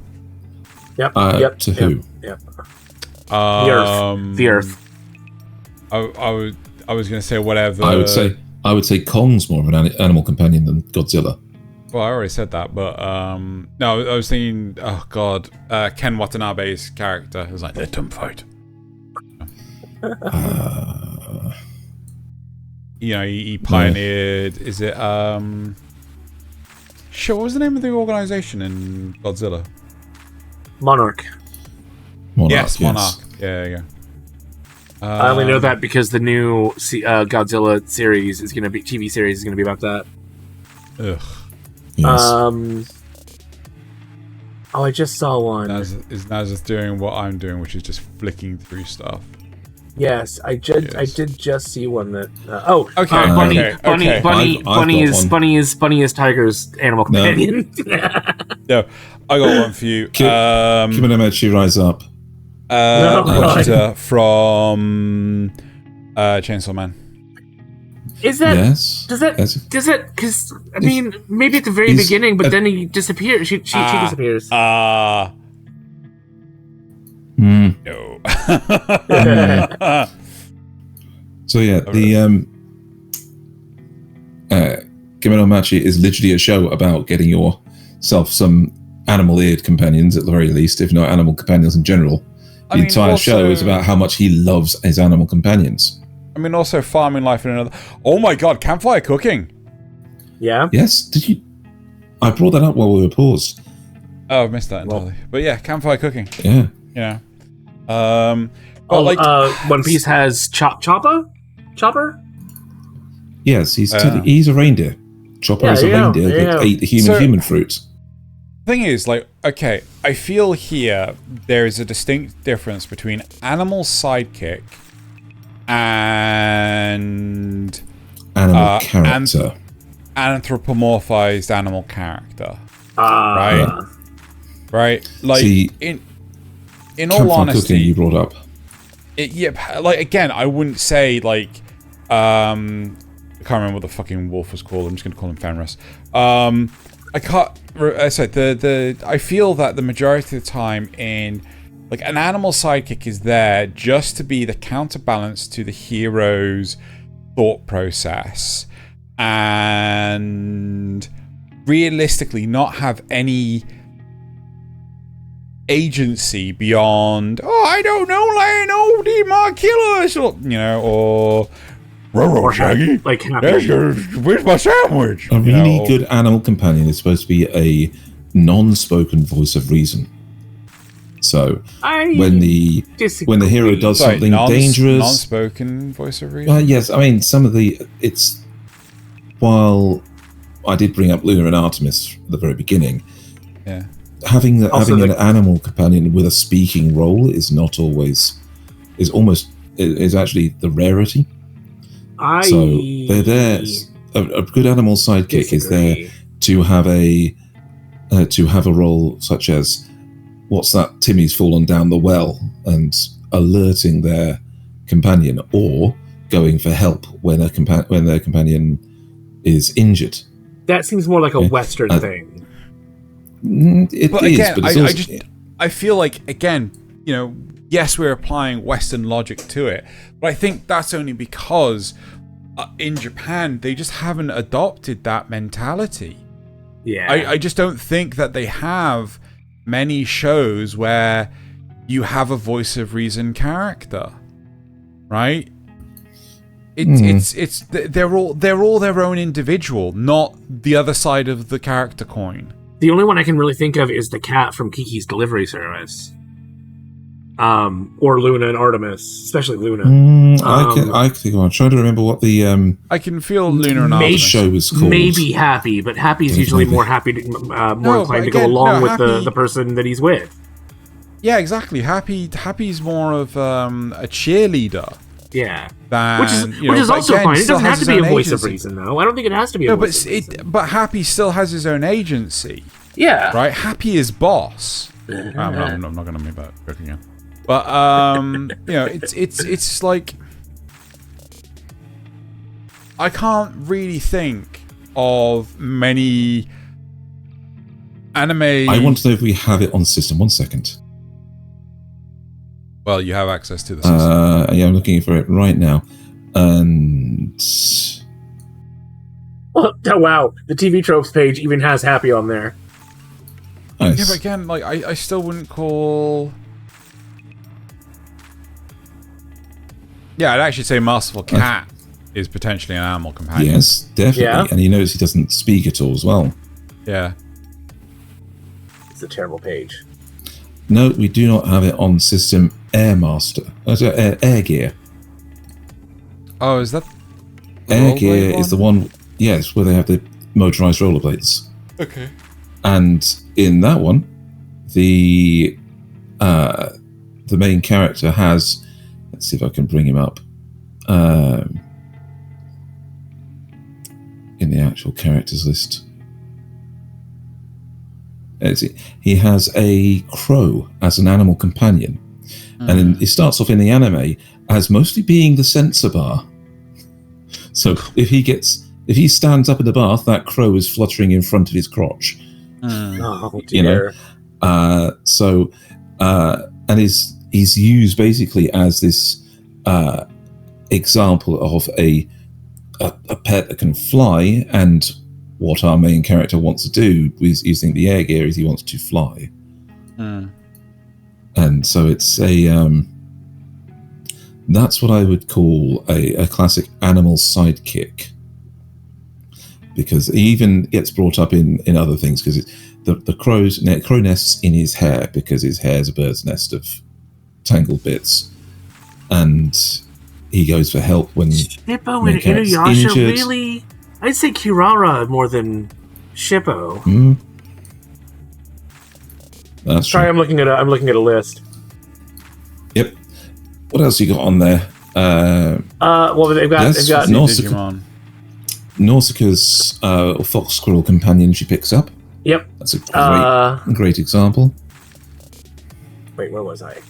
Yep. To who? Yep. The Earth. I was going to say whatever. I would say Kong's more of an animal companion than Godzilla. Well, I already said that, but no, I was thinking. Oh God, Ken Watanabe's character was like, let them fight. He pioneered. Is it Sure, what was the name of the organization in Godzilla? Monarch. Yes, Monarch. Yeah. I only know that because the new Godzilla series is going to be TV series is going to be about that. Ugh. Yes. I just saw one. Is Nasuth doing what I'm doing, which is just flicking through stuff? Yes, I did just see one that. Bunny is Tiger's animal companion. No, I got one for you. Kimonomechi Rise Up. From Chainsaw Man. Is that? Yes. Does that? Because I mean, maybe at the very beginning, but then he disappears. She disappears. No. So yeah, the Kimonomechi is literally a show about getting yourself some animal-eared companions, at the very least, if not animal companions in general. The entire show is about how much he loves his animal companions. I mean, also farming life in another. Oh my God, campfire cooking. Yeah. Yes. Did you? I brought that up while we were paused. Oh, I've missed that entirely. But yeah, campfire cooking. Yeah. One Piece has Chopper. Yes, he's a reindeer. Chopper is a reindeer that ate the human fruit. Thing is, okay, I feel here there is a distinct difference between animal sidekick and animal character, anthropomorphized animal character, right? Like in all honesty, cooking you brought up. Again, I wouldn't say I can't remember what the fucking wolf was called. I'm just gonna call him Fenris. I can't. I feel that the majority of the time in an animal sidekick is there just to be the counterbalance to the hero's thought process, and realistically not have any agency beyond. Oh, I don't know, Lionel D. Marcellus, or. Roro, Shaggy. Where's my sandwich? A really good animal companion is supposed to be a non-spoken voice of reason. So when the hero does something dangerous, non-spoken voice of reason. Yes, I mean while I did bring up Luna and Artemis at the very beginning. Yeah. Having an animal companion with a speaking role is actually the rarity. So they're there. A good animal sidekick is there to have a role such as, what's that? Timmy's fallen down the well, and alerting their companion, or going for help when their companion is injured. That seems more like a Western thing. It is, but it's I feel like, again, yes, we're applying Western logic to it, but I think that's only because in Japan they just haven't adopted that mentality. Yeah, I just don't think that they have many shows where you have a voice of reason character, right? They're all their own individual, not the other side of the character coin. The only one I can really think of is the cat from Kiki's Delivery Service, or Luna and Artemis, especially Luna. I think I'm trying to remember what the I can feel Luna and Artemis show was called. Maybe Happy, but Happy's usually more happy, more inclined to go along with the person that he's with. Yeah, exactly. Happy's more of a cheerleader. Yeah, which is also fine. It doesn't have to be a voice agency. of reason, though. I don't think it has to be a voice of reason. But Happy still has his own agency. Yeah, right. Happy is boss. I'm not going to make that joke again. But it's like I can't really think of many anime. I want to know if we have it on system. 1 second. Well, you have access to the system. Yeah, I'm looking for it right now. And oh wow, the TV tropes page even has Happy on there. Nice. Yeah, but again, like I still wouldn't call. Yeah, I'd actually say Masterful Cat is potentially an animal companion. Yes, definitely. Yeah. And you notice he doesn't speak at all as well. Yeah. It's a terrible page. No, we do not have it on system Air Gear. Oh, is that Air Gear is the one, yes, where they have the motorized rollerblades. Okay. And in that one, the main character has, let's see if I can bring him up, in the actual characters list. He has a crow as an animal companion, and it starts off in the anime as mostly being the sensor bar. So if he stands up in the bath, that crow is fluttering in front of his crotch. Oh dear. And he's used basically as this example of a pet that can fly, and what our main character wants to do with using the air gear is he wants to fly. And so it's that's what I would call a classic animal sidekick, because he even gets brought up in other things, because the crow nests in his hair, because his hair is a bird's nest of tangled bits, and he goes for help when Shippo and Inuyasha really. I'd say Kirara more than Shippo. That's Sorry, true. I'm looking at a list. Yep. What else you got on there? Well, they've got Nausicaa's fox squirrel companion she picks up. Yep. That's a great example. Wait, where was I?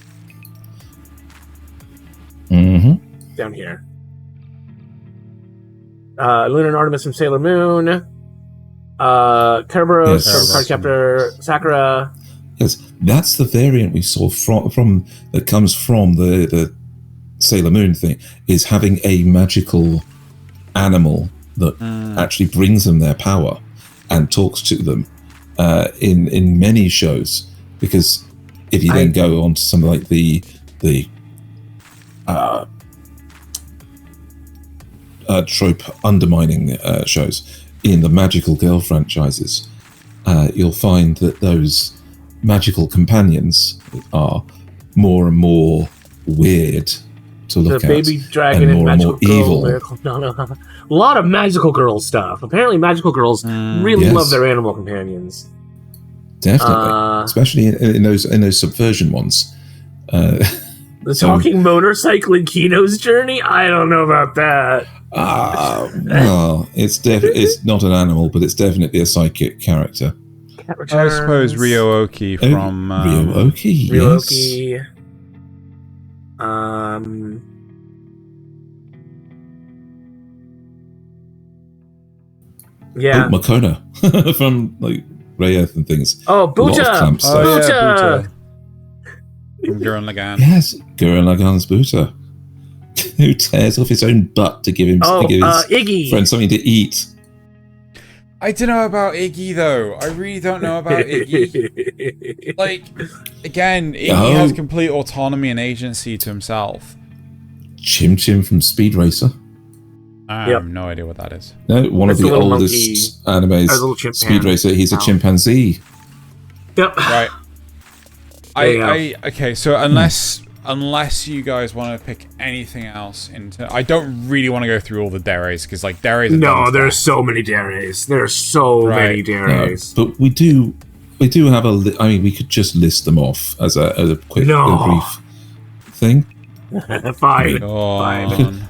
Down here. Luna and Artemis from Sailor Moon. Kerberos from Cardcaptor Sakura. Yes, that's the variant we saw from that comes from the Sailor Moon thing, is having a magical animal that actually brings them their power and talks to them in many shows. Because if you then go on to some like the trope undermining shows in the Magical Girl franchises, you'll find that those magical companions are more and more weird to look at. The baby dragon and magical evil. No. A lot of magical girl stuff. Apparently magical girls really love their animal companions. Definitely. Especially in those subversion ones. The talking motorcycle in Kino's Journey? I don't know about that. Well, it's not an animal, but it's definitely a psychic character. I suppose Ryo-Oki from... Ryo-Oki, yes. Ryo-Oki. Yeah. Makona from like Ray Earth and things. Oh, Buta! Buta! From Gurren Lagann. Yes, Gurren Lagann's Buta, who tears off his own butt to give his Iggy. friend something to eat. I don't know about Iggy, though. I really don't know about Iggy. Like, again, Iggy has complete autonomy and agency to himself. Chim Chim from Speed Racer. I have no idea what that is. No, one of the oldest animes. Speed Racer, he's a chimpanzee. Yep. Right. Okay, so unless you guys want to pick anything else I don't really want to go through all the Deres, because like Deres. No, there's so many Deres. There's so many Deres. But we do have we could just list them off as a quick, brief thing. Fine.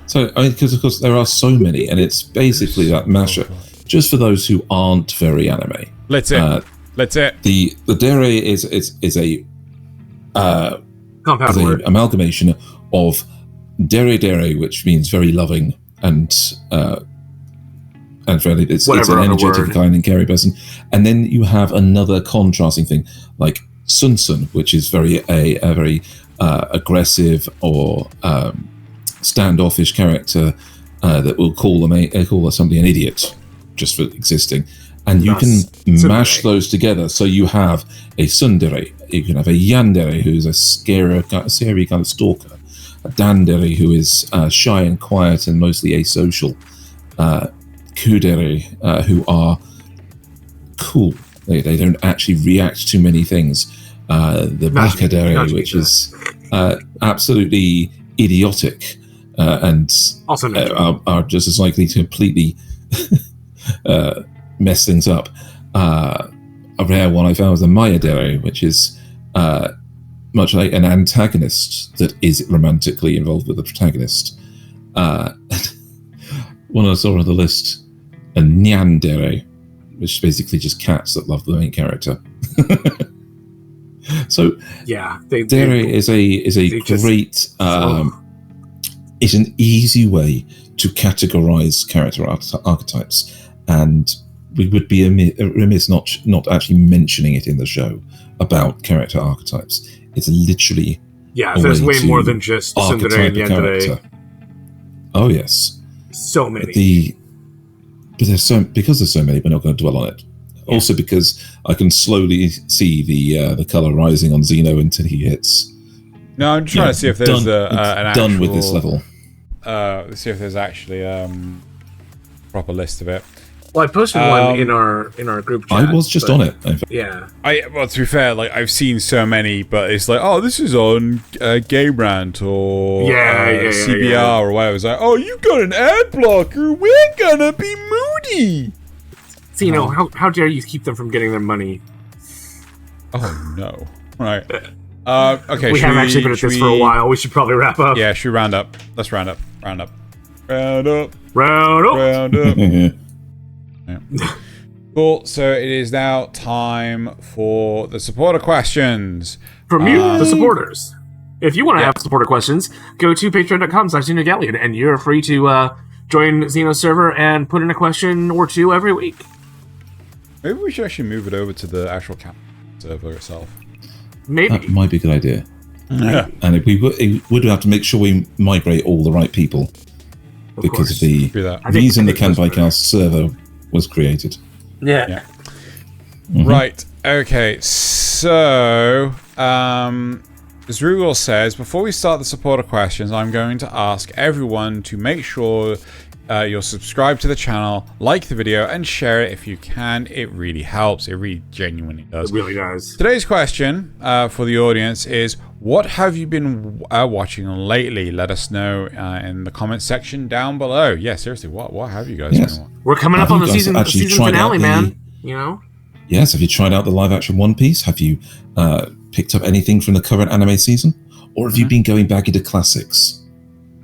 So, because of course there are so many, and it's basically that mashup. Just for those who aren't very anime, let's it. The Dere is a compound word, amalgamation of Dere, which means very loving and very it's an energetic, kind and caring person, and then you have another contrasting thing like Sun, which is very aggressive or standoffish character that will call somebody an idiot just for existing. And you can mash those together, so you have a tsundere, you can have a yandere, who's a scary kind of stalker, a dandere, who is shy and quiet and mostly asocial, kudere, who are cool, they don't actually react to many things, the bakadere, which is absolutely idiotic, and also are just as likely to completely mess things up. A rare one I found was the Mayadere, which is much like an antagonist that is romantically involved with the protagonist. One I saw on the list, a Nyandere, which is basically just cats that love the main character. So Dere is a great it's an easy way to categorize character archetypes, and we would be remiss not actually mentioning it in the show about character archetypes. It's literally there's way more than just tsundere and yandere. Oh yes, so many. But there's so many, we're not going to dwell on it. Yeah. Also because I can slowly see the color rising on Xeno until he hits. No, I'm trying to see if there's an actual done with this level. Let's see if there's actually proper list of it. Well, I posted one in our group chat. I was just on it. Yeah. Well, to be fair, like I've seen so many, but it's like, oh, this is on Game Rant or CBR or whatever. It's like, oh, you got an ad blocker. We're gonna be moody. So how dare you keep them from getting their money? Oh no! Right. Okay. We have actually been at this for a while. We should probably wrap up. Yeah. Should we round up? Let's round up. Round up. Yeah. Cool. So it is now time for the supporter questions. From you, the supporters. If you want to have supporter questions, go to patreon.com/Xenogelion, and you're free to join Xeno's server and put in a question or two every week. Maybe we should actually move it over to the actual server itself. Maybe. That might be a good idea. Yeah. And we would have to make sure we migrate all the right people. Because of the reason the Kanpai Cast server was created. Yeah. Mm-hmm. Right. Okay. So, as Rugal says, before we start the supporter questions, I'm going to ask everyone to make sure you're subscribed to the channel, like the video, and share it if you can. It really helps. It really genuinely does. It really does. Today's question for the audience is, what have you been watching lately? Let us know in the comment section down below. Yeah, seriously, what have you guys been watching? We're coming up on the season finale, man. You know? Yes, have you tried out the live-action One Piece? Have you picked up anything from the current anime season? Or have you been going back into classics?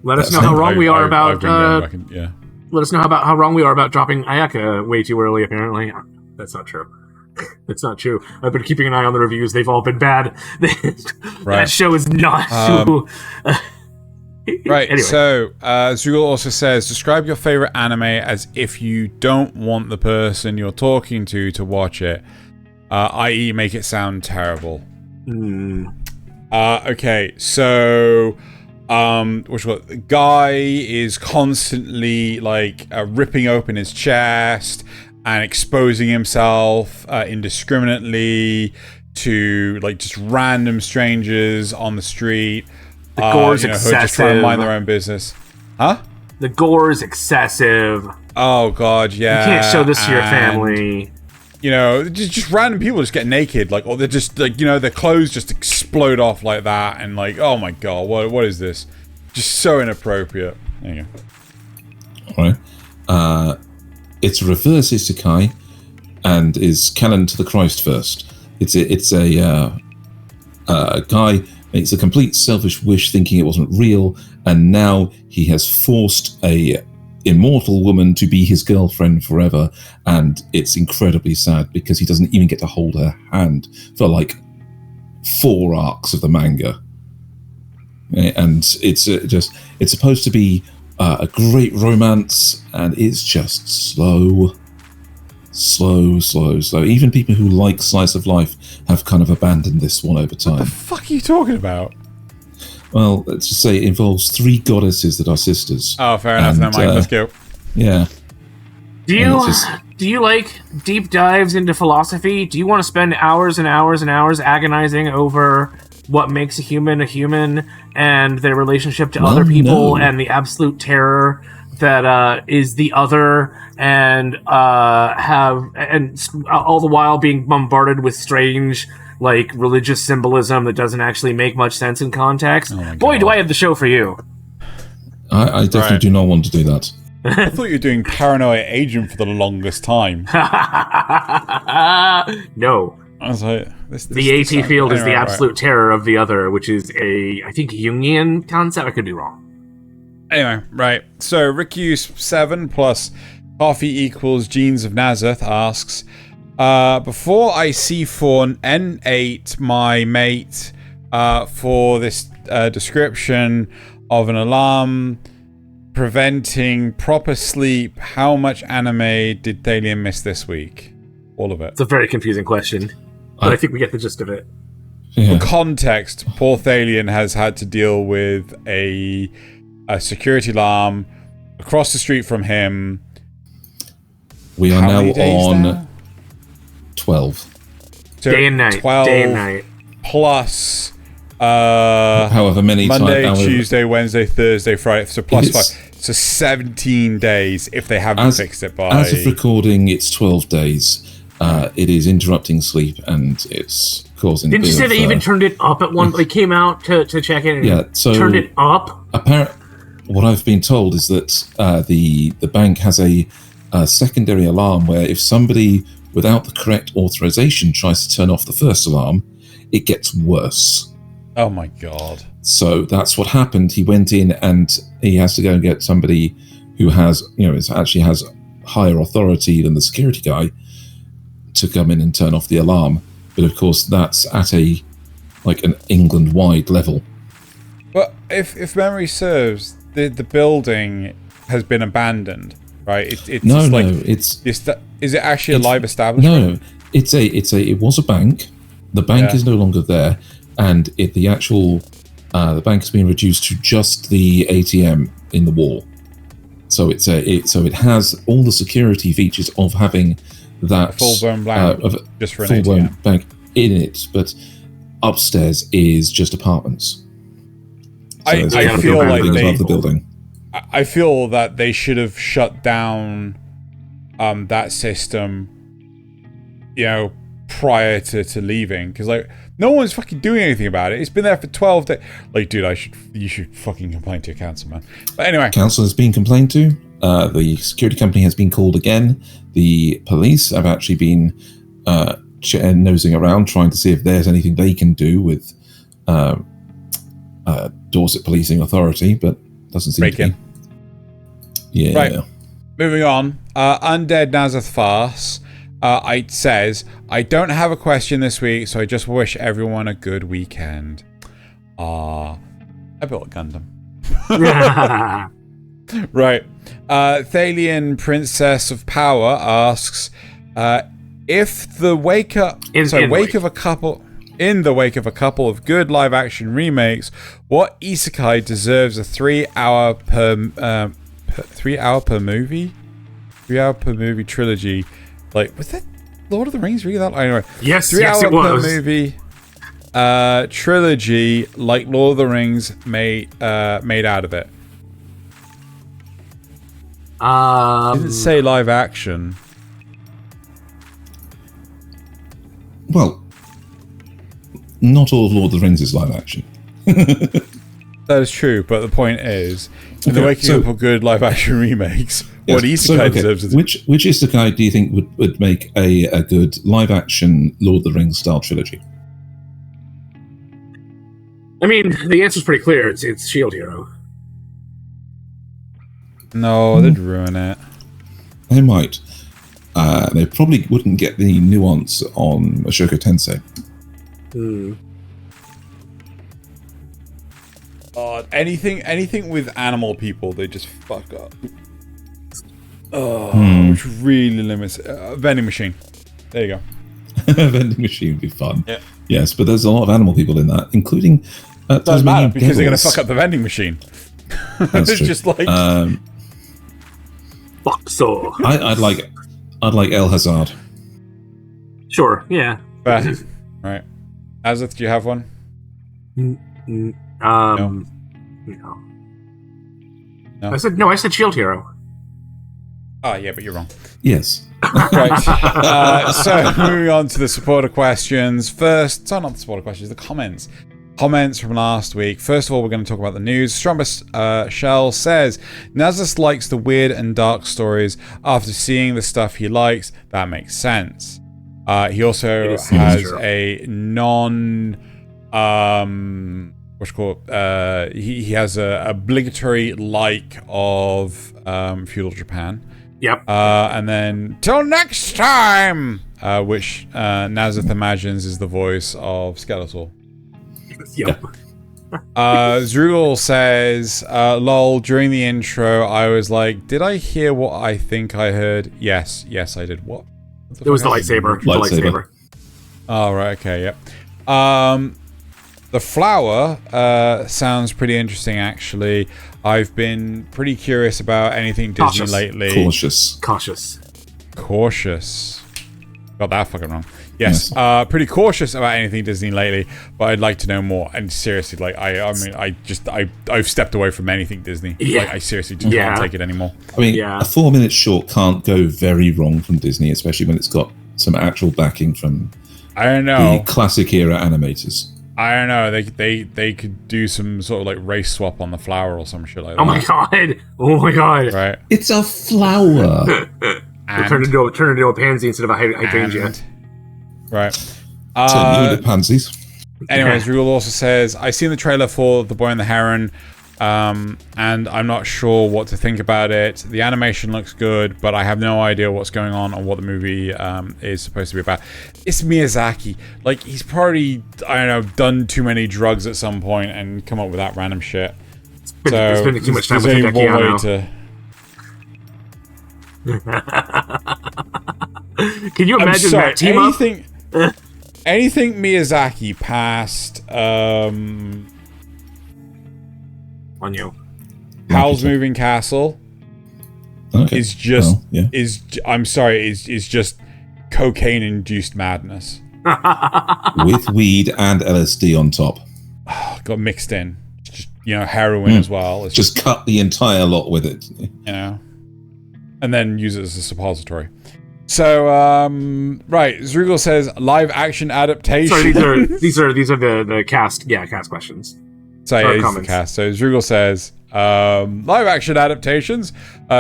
Let us know how wrong we are about. Let us know how wrong we are about dropping Ayaka way too early. Apparently, that's not true. It's not true. I've been keeping an eye on the reviews. They've all been bad. That show is not. Right. Anyway. So, Zugal also says, describe your favorite anime as if you don't want the person you're talking to watch it, i.e., make it sound terrible. Okay, so the guy is constantly like ripping open his chest and exposing himself indiscriminately to like just random strangers on the street. The gore's excessive. Who are just trying to mind their own business. Huh? The gore is excessive. Oh god, yeah. You can't show this to your family. Just random people just get naked, like, or they're just like, their clothes just explode off like that, and like, oh my god, what is this? Just so inappropriate. There you go. Alright. It's a reverse isekai, and is canon to the Christ first. It's a guy makes a complete selfish wish, thinking it wasn't real, and now he has forced a immortal woman to be his girlfriend forever, and it's incredibly sad because he doesn't even get to hold her hand for like 4 arcs of the manga. And it's supposed to be a great romance, and it's just slow. Even people who like slice of life have kind of abandoned this one over time. What the fuck are you talking about? Well, let's just say it involves 3 goddesses that are sisters. Oh, fair enough. Never mind. Let's go. Yeah. Do you like deep dives into philosophy? Do you want to spend hours and hours and hours agonizing over what makes a human and their relationship to other people and the absolute terror that is the other, and all the while being bombarded with strange like religious symbolism that doesn't actually make much sense in context? Boy, do I have the show for you. I definitely do not want to do that. I thought you were doing Paranoia Agent for the longest time. No. I was like, the AT field is the absolute terror of the other, which is I think Jungian concept. I could be wrong. Anyway, right. So Rikyus7 plus coffee equals Genes of Nasuth asks, before I C4 N8 my mate for this description of an alarm preventing proper sleep, how much anime did Thaylien miss this week? All of it. It's a very confusing question, but I think we get the gist of it. For context, poor Thaylien has had to deal with a security alarm across the street from him. We are now on 12. So day and night. 12 day and night. Plus however many Monday, Tuesday, Wednesday, Thursday, Friday. So plus 5. So 17 days if they haven't fixed it by... As of recording, it's 12 days. It is interrupting sleep, and it's causing... Didn't you say they even turned it up at one... They came out to check it and turned it up? What I've been told is that the bank has a secondary alarm where if somebody without the correct authorization tries to turn off the first alarm, it gets worse. Oh my god. So that's what happened. He went in and he has to go and get somebody who has, actually has higher authority than the security guy to come in and turn off the alarm. But of course, that's at an England-wide level. But if memory serves, the building has been abandoned, right? Is it actually a live establishment? No, it was a bank. The bank is no longer there, and the bank has been reduced to just the ATM in the wall. So it has all the security features of having that full-blown bank, just for an full-blown bank in it, but upstairs is just apartments. So I feel like above the building. I feel that they should have shut down that system, prior to leaving, because no one's fucking doing anything about it. It's been there for 12 days. Like, dude, you should fucking complain to your council, man. But anyway, council has been complained to. The security company has been called again. The police have actually been nosing around, trying to see if there's anything they can do with Dorset Policing Authority, but doesn't seem to be. Yeah. Right. Moving on. Undead Nasuth Farce says, I don't have a question this week, so I just wish everyone a good weekend. I built a Gundam. Right. Thaylien, Princess of Power, asks, if the wake of a couple... In the wake of a couple of good live-action remakes, what isekai deserves a 3 hour per movie trilogy? Like, was that Lord of the Rings? Read that? Anyway, yes, 3 hour it was. per movie trilogy, like Lord of the Rings, made out of it. Didn't say live action. Well, not all of Lord of the Rings is live action. That is true, but the point is, in the wake of good live action remakes, what isekai deserves is... Which isekai do you think would make a good live action Lord of the Rings style trilogy? I mean, the answer's pretty clear. It's Shield Hero. No, they'd ruin it. They might. They probably wouldn't get the nuance on Ashoka Tensei. Anything with animal people, they just fuck up. Which really limits vending machine. There you go. Vending machine would be fun. Yeah. Yes, but there's a lot of animal people in that, including. Doesn't matter because they're going to fuck up the vending machine. That's it's true. just like. Fuck so. I'd like El Hazard. Sure. Yeah. Right. Nasuth, do you have one? No. No. I said Shield Hero. Oh, yeah, but you're wrong. Yes. Right. So, moving on to the supporter questions. First, not the supporter questions, the comments. Comments from last week. First of all, we're going to talk about the news. Strombus Shell says, Nasuth likes the weird and dark stories. After seeing the stuff he likes, that makes sense. He also has a he has a obligatory like of feudal Japan. Yep. And then till next time, which Nasuth imagines is the voice of Skeletor. Yep. Zrugal says, lol, during the intro, I was like, did I hear what I think I heard? Yes, I did. What? It was the lightsaber. Oh, right, okay, yep. The flower sounds pretty interesting, actually. I've been pretty curious about anything Disney lately. Cautious. Got that fucking wrong. Yes. Pretty cautious about anything Disney lately, but I'd like to know more. And seriously, like, I've stepped away from anything Disney. Yeah. Like, I seriously just can't take it anymore. I mean, a 4-minute short can't go very wrong from Disney, especially when it's got some actual backing from the classic era animators. I don't know. They could do some sort of like race swap on the flower or some shit like that. Oh my god! Right. It's a flower. Turn it into a pansy instead of a hydrangea. Right. Turn you into pansies. Anyways, Rule also says, I seen the trailer for The Boy and the Heron, and I'm not sure what to think about it. The animation looks good, but I have no idea what's going on or what the movie is supposed to be about. It's Miyazaki. Like, he's probably, I don't know, done too many drugs at some point and come up with that random shit. Spending too much time with Hideki Can you imagine that team up? Anything Miyazaki past on you. Howl's Moving Castle is just is just cocaine induced madness with weed and LSD on top. Got mixed in, just heroin as well. It's just cut the entire lot with it, and then use it as a suppository. So, right, Zrugal says live action adaptation. Sorry, these are the cast questions. So the cast. So Zrugal says live action adaptations.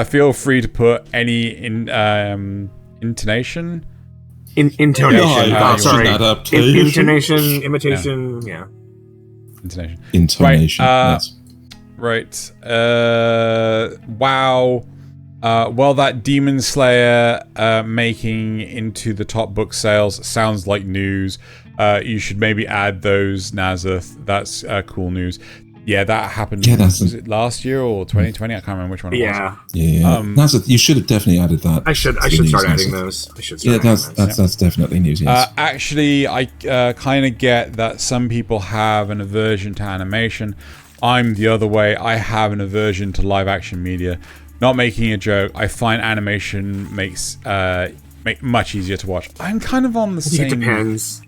Feel free to put any intonation. Intonation. Intonation. Imitation. Yeah. Intonation. Yes. Right. Wow. Well, that Demon Slayer making into the top book sales sounds like news. You should maybe add those, Nasuth. That's cool news. Yeah, that happened. Yeah, was it last year or 2020? I can't remember which one it was. Yeah. You should have definitely added that. I should start adding those. That's definitely news. Yes. Actually, I kind of get that some people have an aversion to animation. I'm the other way. I have an aversion to live action media. Not making a joke. I find animation makes much easier to watch. I'm kind of on the same. It depends.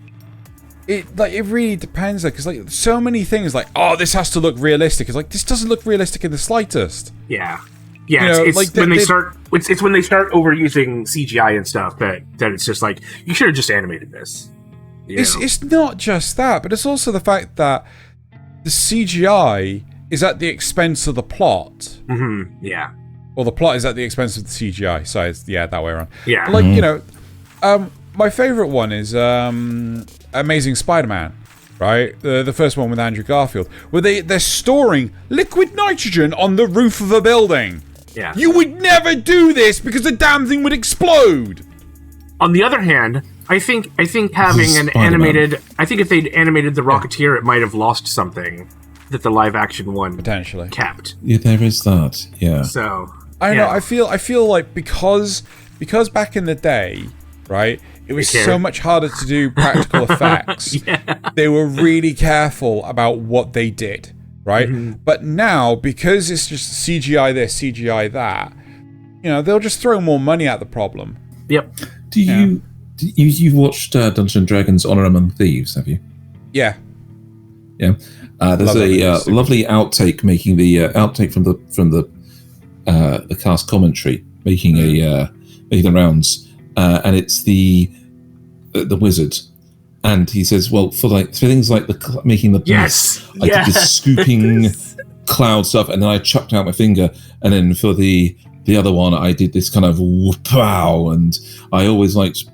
It really depends, because so many things this has to look realistic. It's like, this doesn't look realistic in the slightest. Yeah, it's when they start overusing CGI and stuff that it's just like, you should have just animated this. It's not just that, but it's also the fact that the CGI is at the expense of the plot. Mm-hmm. Yeah. Well, the plot is at the expense of the CGI. So it's that way around. Yeah. But, my favorite one is Amazing Spider-Man, right? The first one with Andrew Garfield, where they're storing liquid nitrogen on the roof of a building. Yeah. You would never do this because the damn thing would explode. On the other hand, I think having an animated, I think if they'd animated the Rocketeer, it might have lost something that the live action one potentially kept. Yeah, there is that. Yeah. So I know. I feel like because back in the day, right? It was so much harder to do practical effects. They were really careful about what they did, right? Mm-hmm. But now, because it's just CGI this, CGI that, they'll just throw more money at the problem. Yep. You've watched Dungeons and Dragons: Honor Among Thieves, have you? Yeah. Yeah. There's a lovely outtake making the outtake from the cast commentary making the rounds, and it's the wizard, and he says, well, for things like making the yes, I did this scooping cloud stuff, and then I chucked out my finger, and then for the other one I did this kind of pow, and I always liked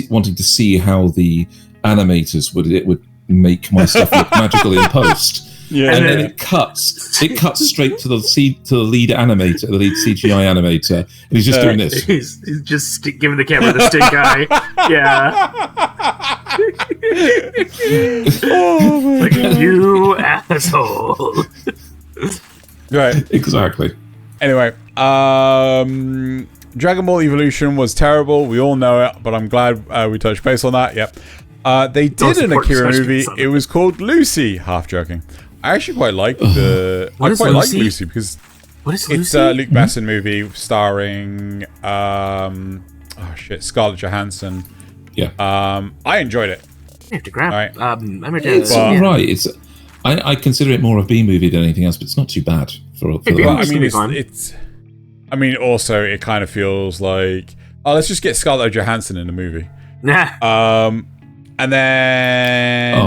wanting to see how the animators would make my stuff look magical in post. Yeah, and then it cuts straight to the lead animator, the lead CGI animator, and he's just doing this. He's just giving the camera the stink eye. Yeah. Oh my God. You asshole. Right. Exactly. Anyway, Dragon Ball Evolution was terrible. We all know it, but I'm glad we touched base on that. Yep. They did an Akira movie. It was called Lucy. Half joking. I actually quite like Lucy because it's a Luke Besson movie starring Scarlett Johansson. Yeah. I enjoyed it. You have to grab it. It's alright. It's I consider it more a B movie than anything else, but it's not too bad for it's also it kind of feels like, let's just get Scarlett Johansson in the movie. Nah. And then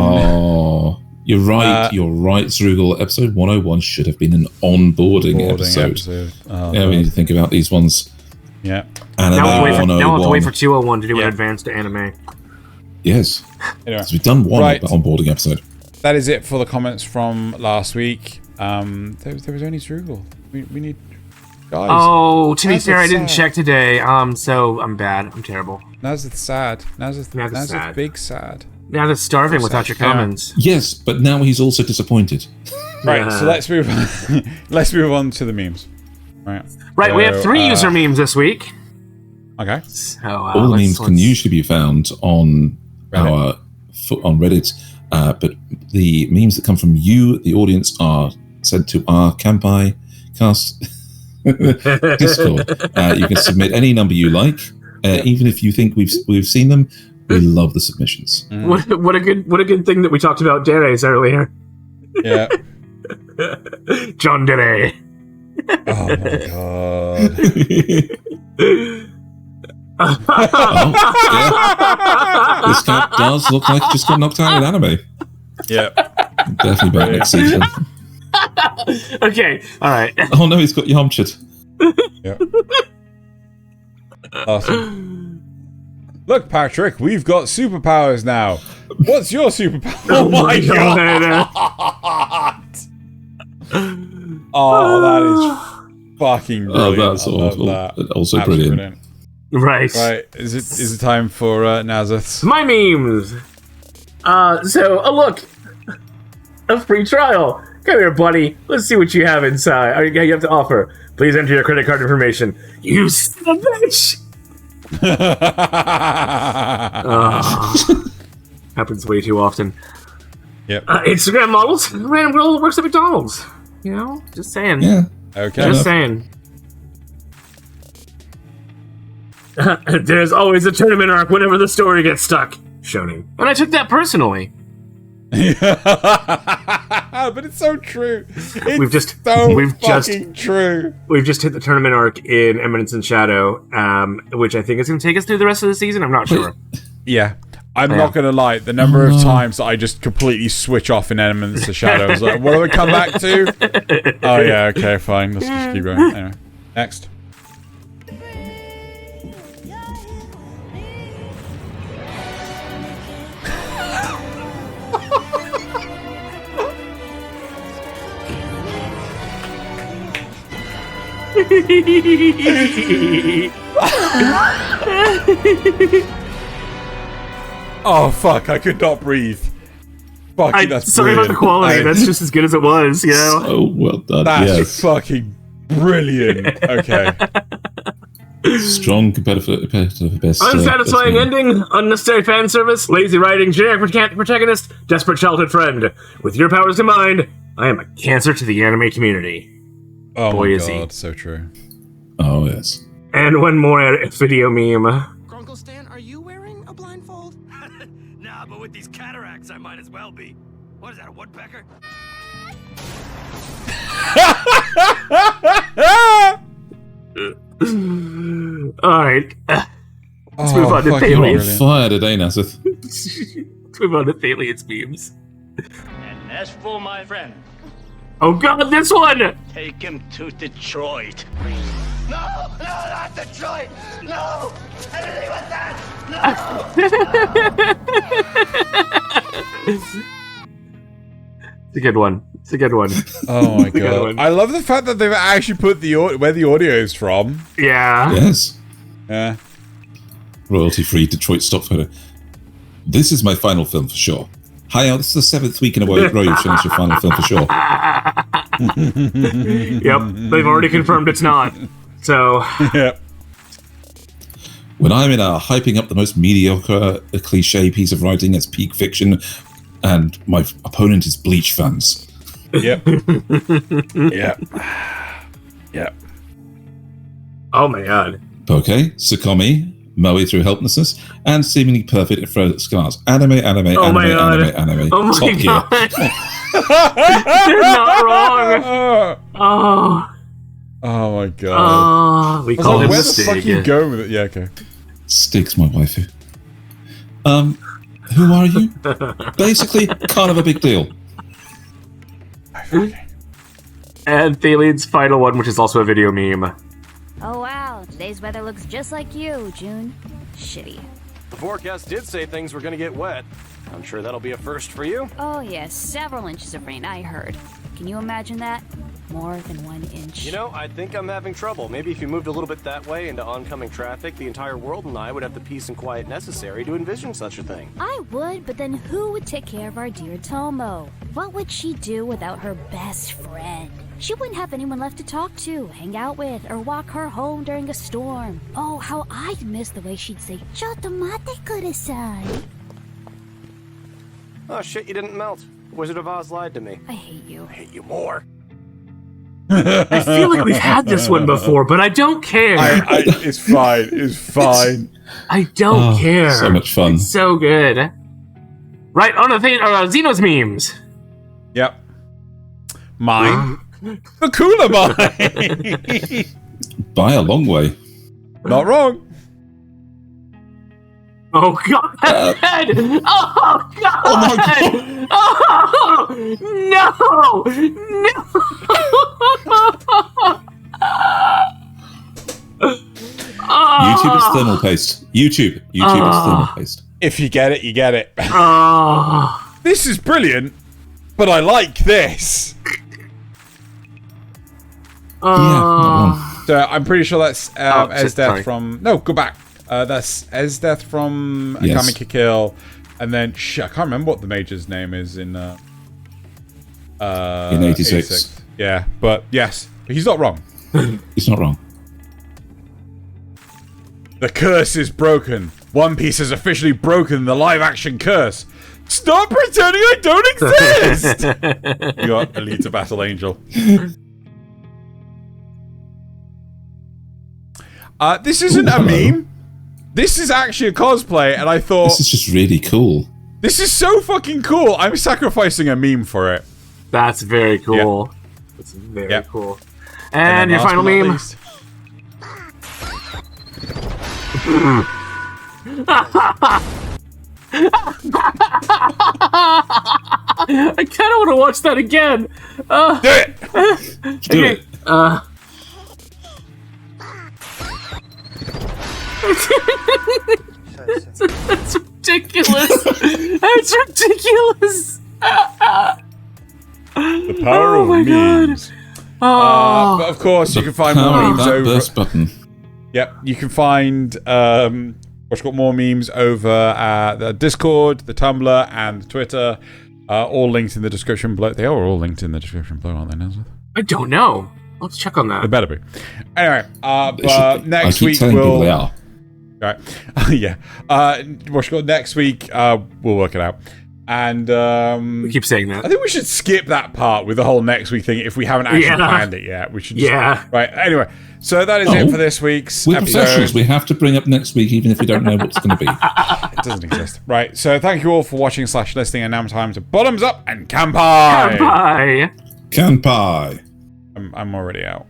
you're right, Zrugel. Episode 101 should have been an onboarding episode. We need to think about these ones. Yeah. Now we'll have to wait for 201 to do an advanced anime. Yes. Anyway, so we've done one onboarding episode. That is it for the comments from last week. There was only Zrugel. We need guys. Oh, to be fair, I didn't check today. So I'm bad. I'm terrible. Nasuth's sad. Nasuth's big sad. Now that's starving without your comments. Yes, but now he's also disappointed. Right, so let's move on. Let's move on to the memes. Right, so, we have 3 user memes this week. Okay. So, all the memes can usually be found on Reddit, but the memes that come from you, the audience, are sent to our Kanpai Cast Discord. You can submit any number you like, even if you think we've seen them. We love the submissions. What a good thing that we talked about Dere's earlier. Yeah. John Dere. Oh my God. This guy does look like he just got knocked out in anime. Yeah. Definitely back next season. Okay, alright. Oh no, he's got Yamcha'd. Yeah. Awesome. Look, Patrick, we've got superpowers now. What's your superpower? Oh my God! Oh, that is fucking brilliant. Oh, that's awful. That. Also brilliant. Right. Is it time for Nasuth's? My memes. Look, a free trial. Come here, buddy. Let's see what you have inside. You have to offer. Please enter your credit card information. You son of a bitch! Happens way too often. Yep. Instagram models, random girl that works at McDonald's. You know, just saying. Yeah. Okay. Just saying. There's always a tournament arc whenever the story gets stuck. Shonen. And I took that personally. But it's so true. It's true. We've just hit the tournament arc in Eminence and Shadow, which I think is going to take us through the rest of the season. I'm not sure. Yeah. I'm not going to lie. The number of times I just completely switch off in Eminence and Shadow. I was like, what do I come back to? Oh, yeah, okay, fine. Let's just keep going. Anyway, next. Oh fuck! I could not breathe. Fucking, that's sorry brilliant. about the quality. That's just as good as it was. You know. So well done. That's fucking brilliant. Okay. Strong competitive best. Unsatisfying ending, unnecessary fan service, lazy writing, generic protagonist, desperate childhood friend. With your powers combined, I am a cancer to the anime community. Oh Boy, my is god, he. so true. Oh yes. And one more video meme. Grunkle Stan, are you wearing a blindfold? Nah, but with these cataracts, I might as well be. What is that, a woodpecker? Alright. Let's move on to Thaylien. Fire today, Nasuth. Let's move on to Thalien's memes. And as for my friend, Oh god, this one! take him to Detroit. No, not Detroit! No! Anything but that! It's a good one. It's a good one. Oh my god! I love the fact that they've actually put where the audio is from. Yeah. Yes. Yeah. Royalty-free Detroit stock photo. This is my final film for sure. Hi, this is the 7th week in a row you've finished your final film for sure. Yep, they've already confirmed it's not. So. Yep. When I'm in a hyping up the most mediocre, cliche piece of writing as peak fiction, and my opponent is Bleach fans. Yep. Yep. Yep. Oh my god. Poke, Sukomi, Moe through helplessness, and seemingly perfect at further scars. Anime. Oh my Top god. gear. You're not wrong. Oh. Oh my god. Oh, we call him where the fuck are you going with it? Yeah, okay. Sticks, my waifu. Who are you? Basically, kind of a big deal. And Thalien's final one, which is also a video meme. Oh wow, today's weather looks just like you, June. Shitty. The forecast did say things were gonna get wet. I'm sure that'll be a first for you. Oh yes, several inches of rain, I heard. Can you imagine that? More than 1 inch. You know, I think I'm having trouble. Maybe if you moved a little bit that way into oncoming traffic, the entire world and I would have the peace and quiet necessary to envision such a thing. I would, but then who would take care of our dear Tomo? What would she do without her best friend? She wouldn't have anyone left to talk to, hang out with, or walk her home during a storm. Oh, how I'd miss the way she'd say, "Chotomate kudasai." Oh shit, you didn't melt. Wizard of Oz lied to me. I hate you. I hate you more. I feel like we've had this one before, but I don't care. It's fine. It's fine. I don't care. So much fun. It's so good. Right, on to Xeno's memes. Yep. Mine. The cooler mine. By a long way. Not wrong. Oh god! Oh god! Oh my god! Oh no! YouTube is thermal paste. YouTube is thermal paste. If you get it, you get it. Oh. This is brilliant, but I like this. Yeah, not wrong. So I'm pretty sure that's Esdeath sorry. from... No, go back. That's Esdeath from Yes. Akame Kill. And then, I can't remember what the major's name is in... In 86. Yeah, but yes, he's not wrong. He's not wrong. The curse is broken. One Piece has officially broken the live-action curse. Stop pretending I don't exist! You got Alita Battle Angel. This isn't a meme. This is actually a cosplay, and I thought... This is just really cool. This is so fucking cool. I'm sacrificing a meme for it. That's very cool. Yep. That's very cool. And your final meme. I kind of want to watch that again. Do it! Do it. That's ridiculous. That's ridiculous. The power of memes. But of course, you can find more memes over. Burst button. Yep, you can find we've got more memes over at the Discord, the Tumblr, and the Twitter. All linked in the description below. They are all linked in the description below, aren't they, Nasuth? I don't know. Let's check on that. They better be. Anyway, but next week we'll. They are. Right. Yeah. Next week we'll work it out. And we keep saying that. I think we should skip that part with the whole next week thing if we haven't actually planned it yet. We should just, right. Anyway, so that is it for this week's we're episode. Professionals. We have to bring up next week even if we don't know what it's going to be. It doesn't exist. Right. So thank you all for watching / listening, and now time to bottoms up and Kanpai. Kanpai. Kanpai. I'm already out.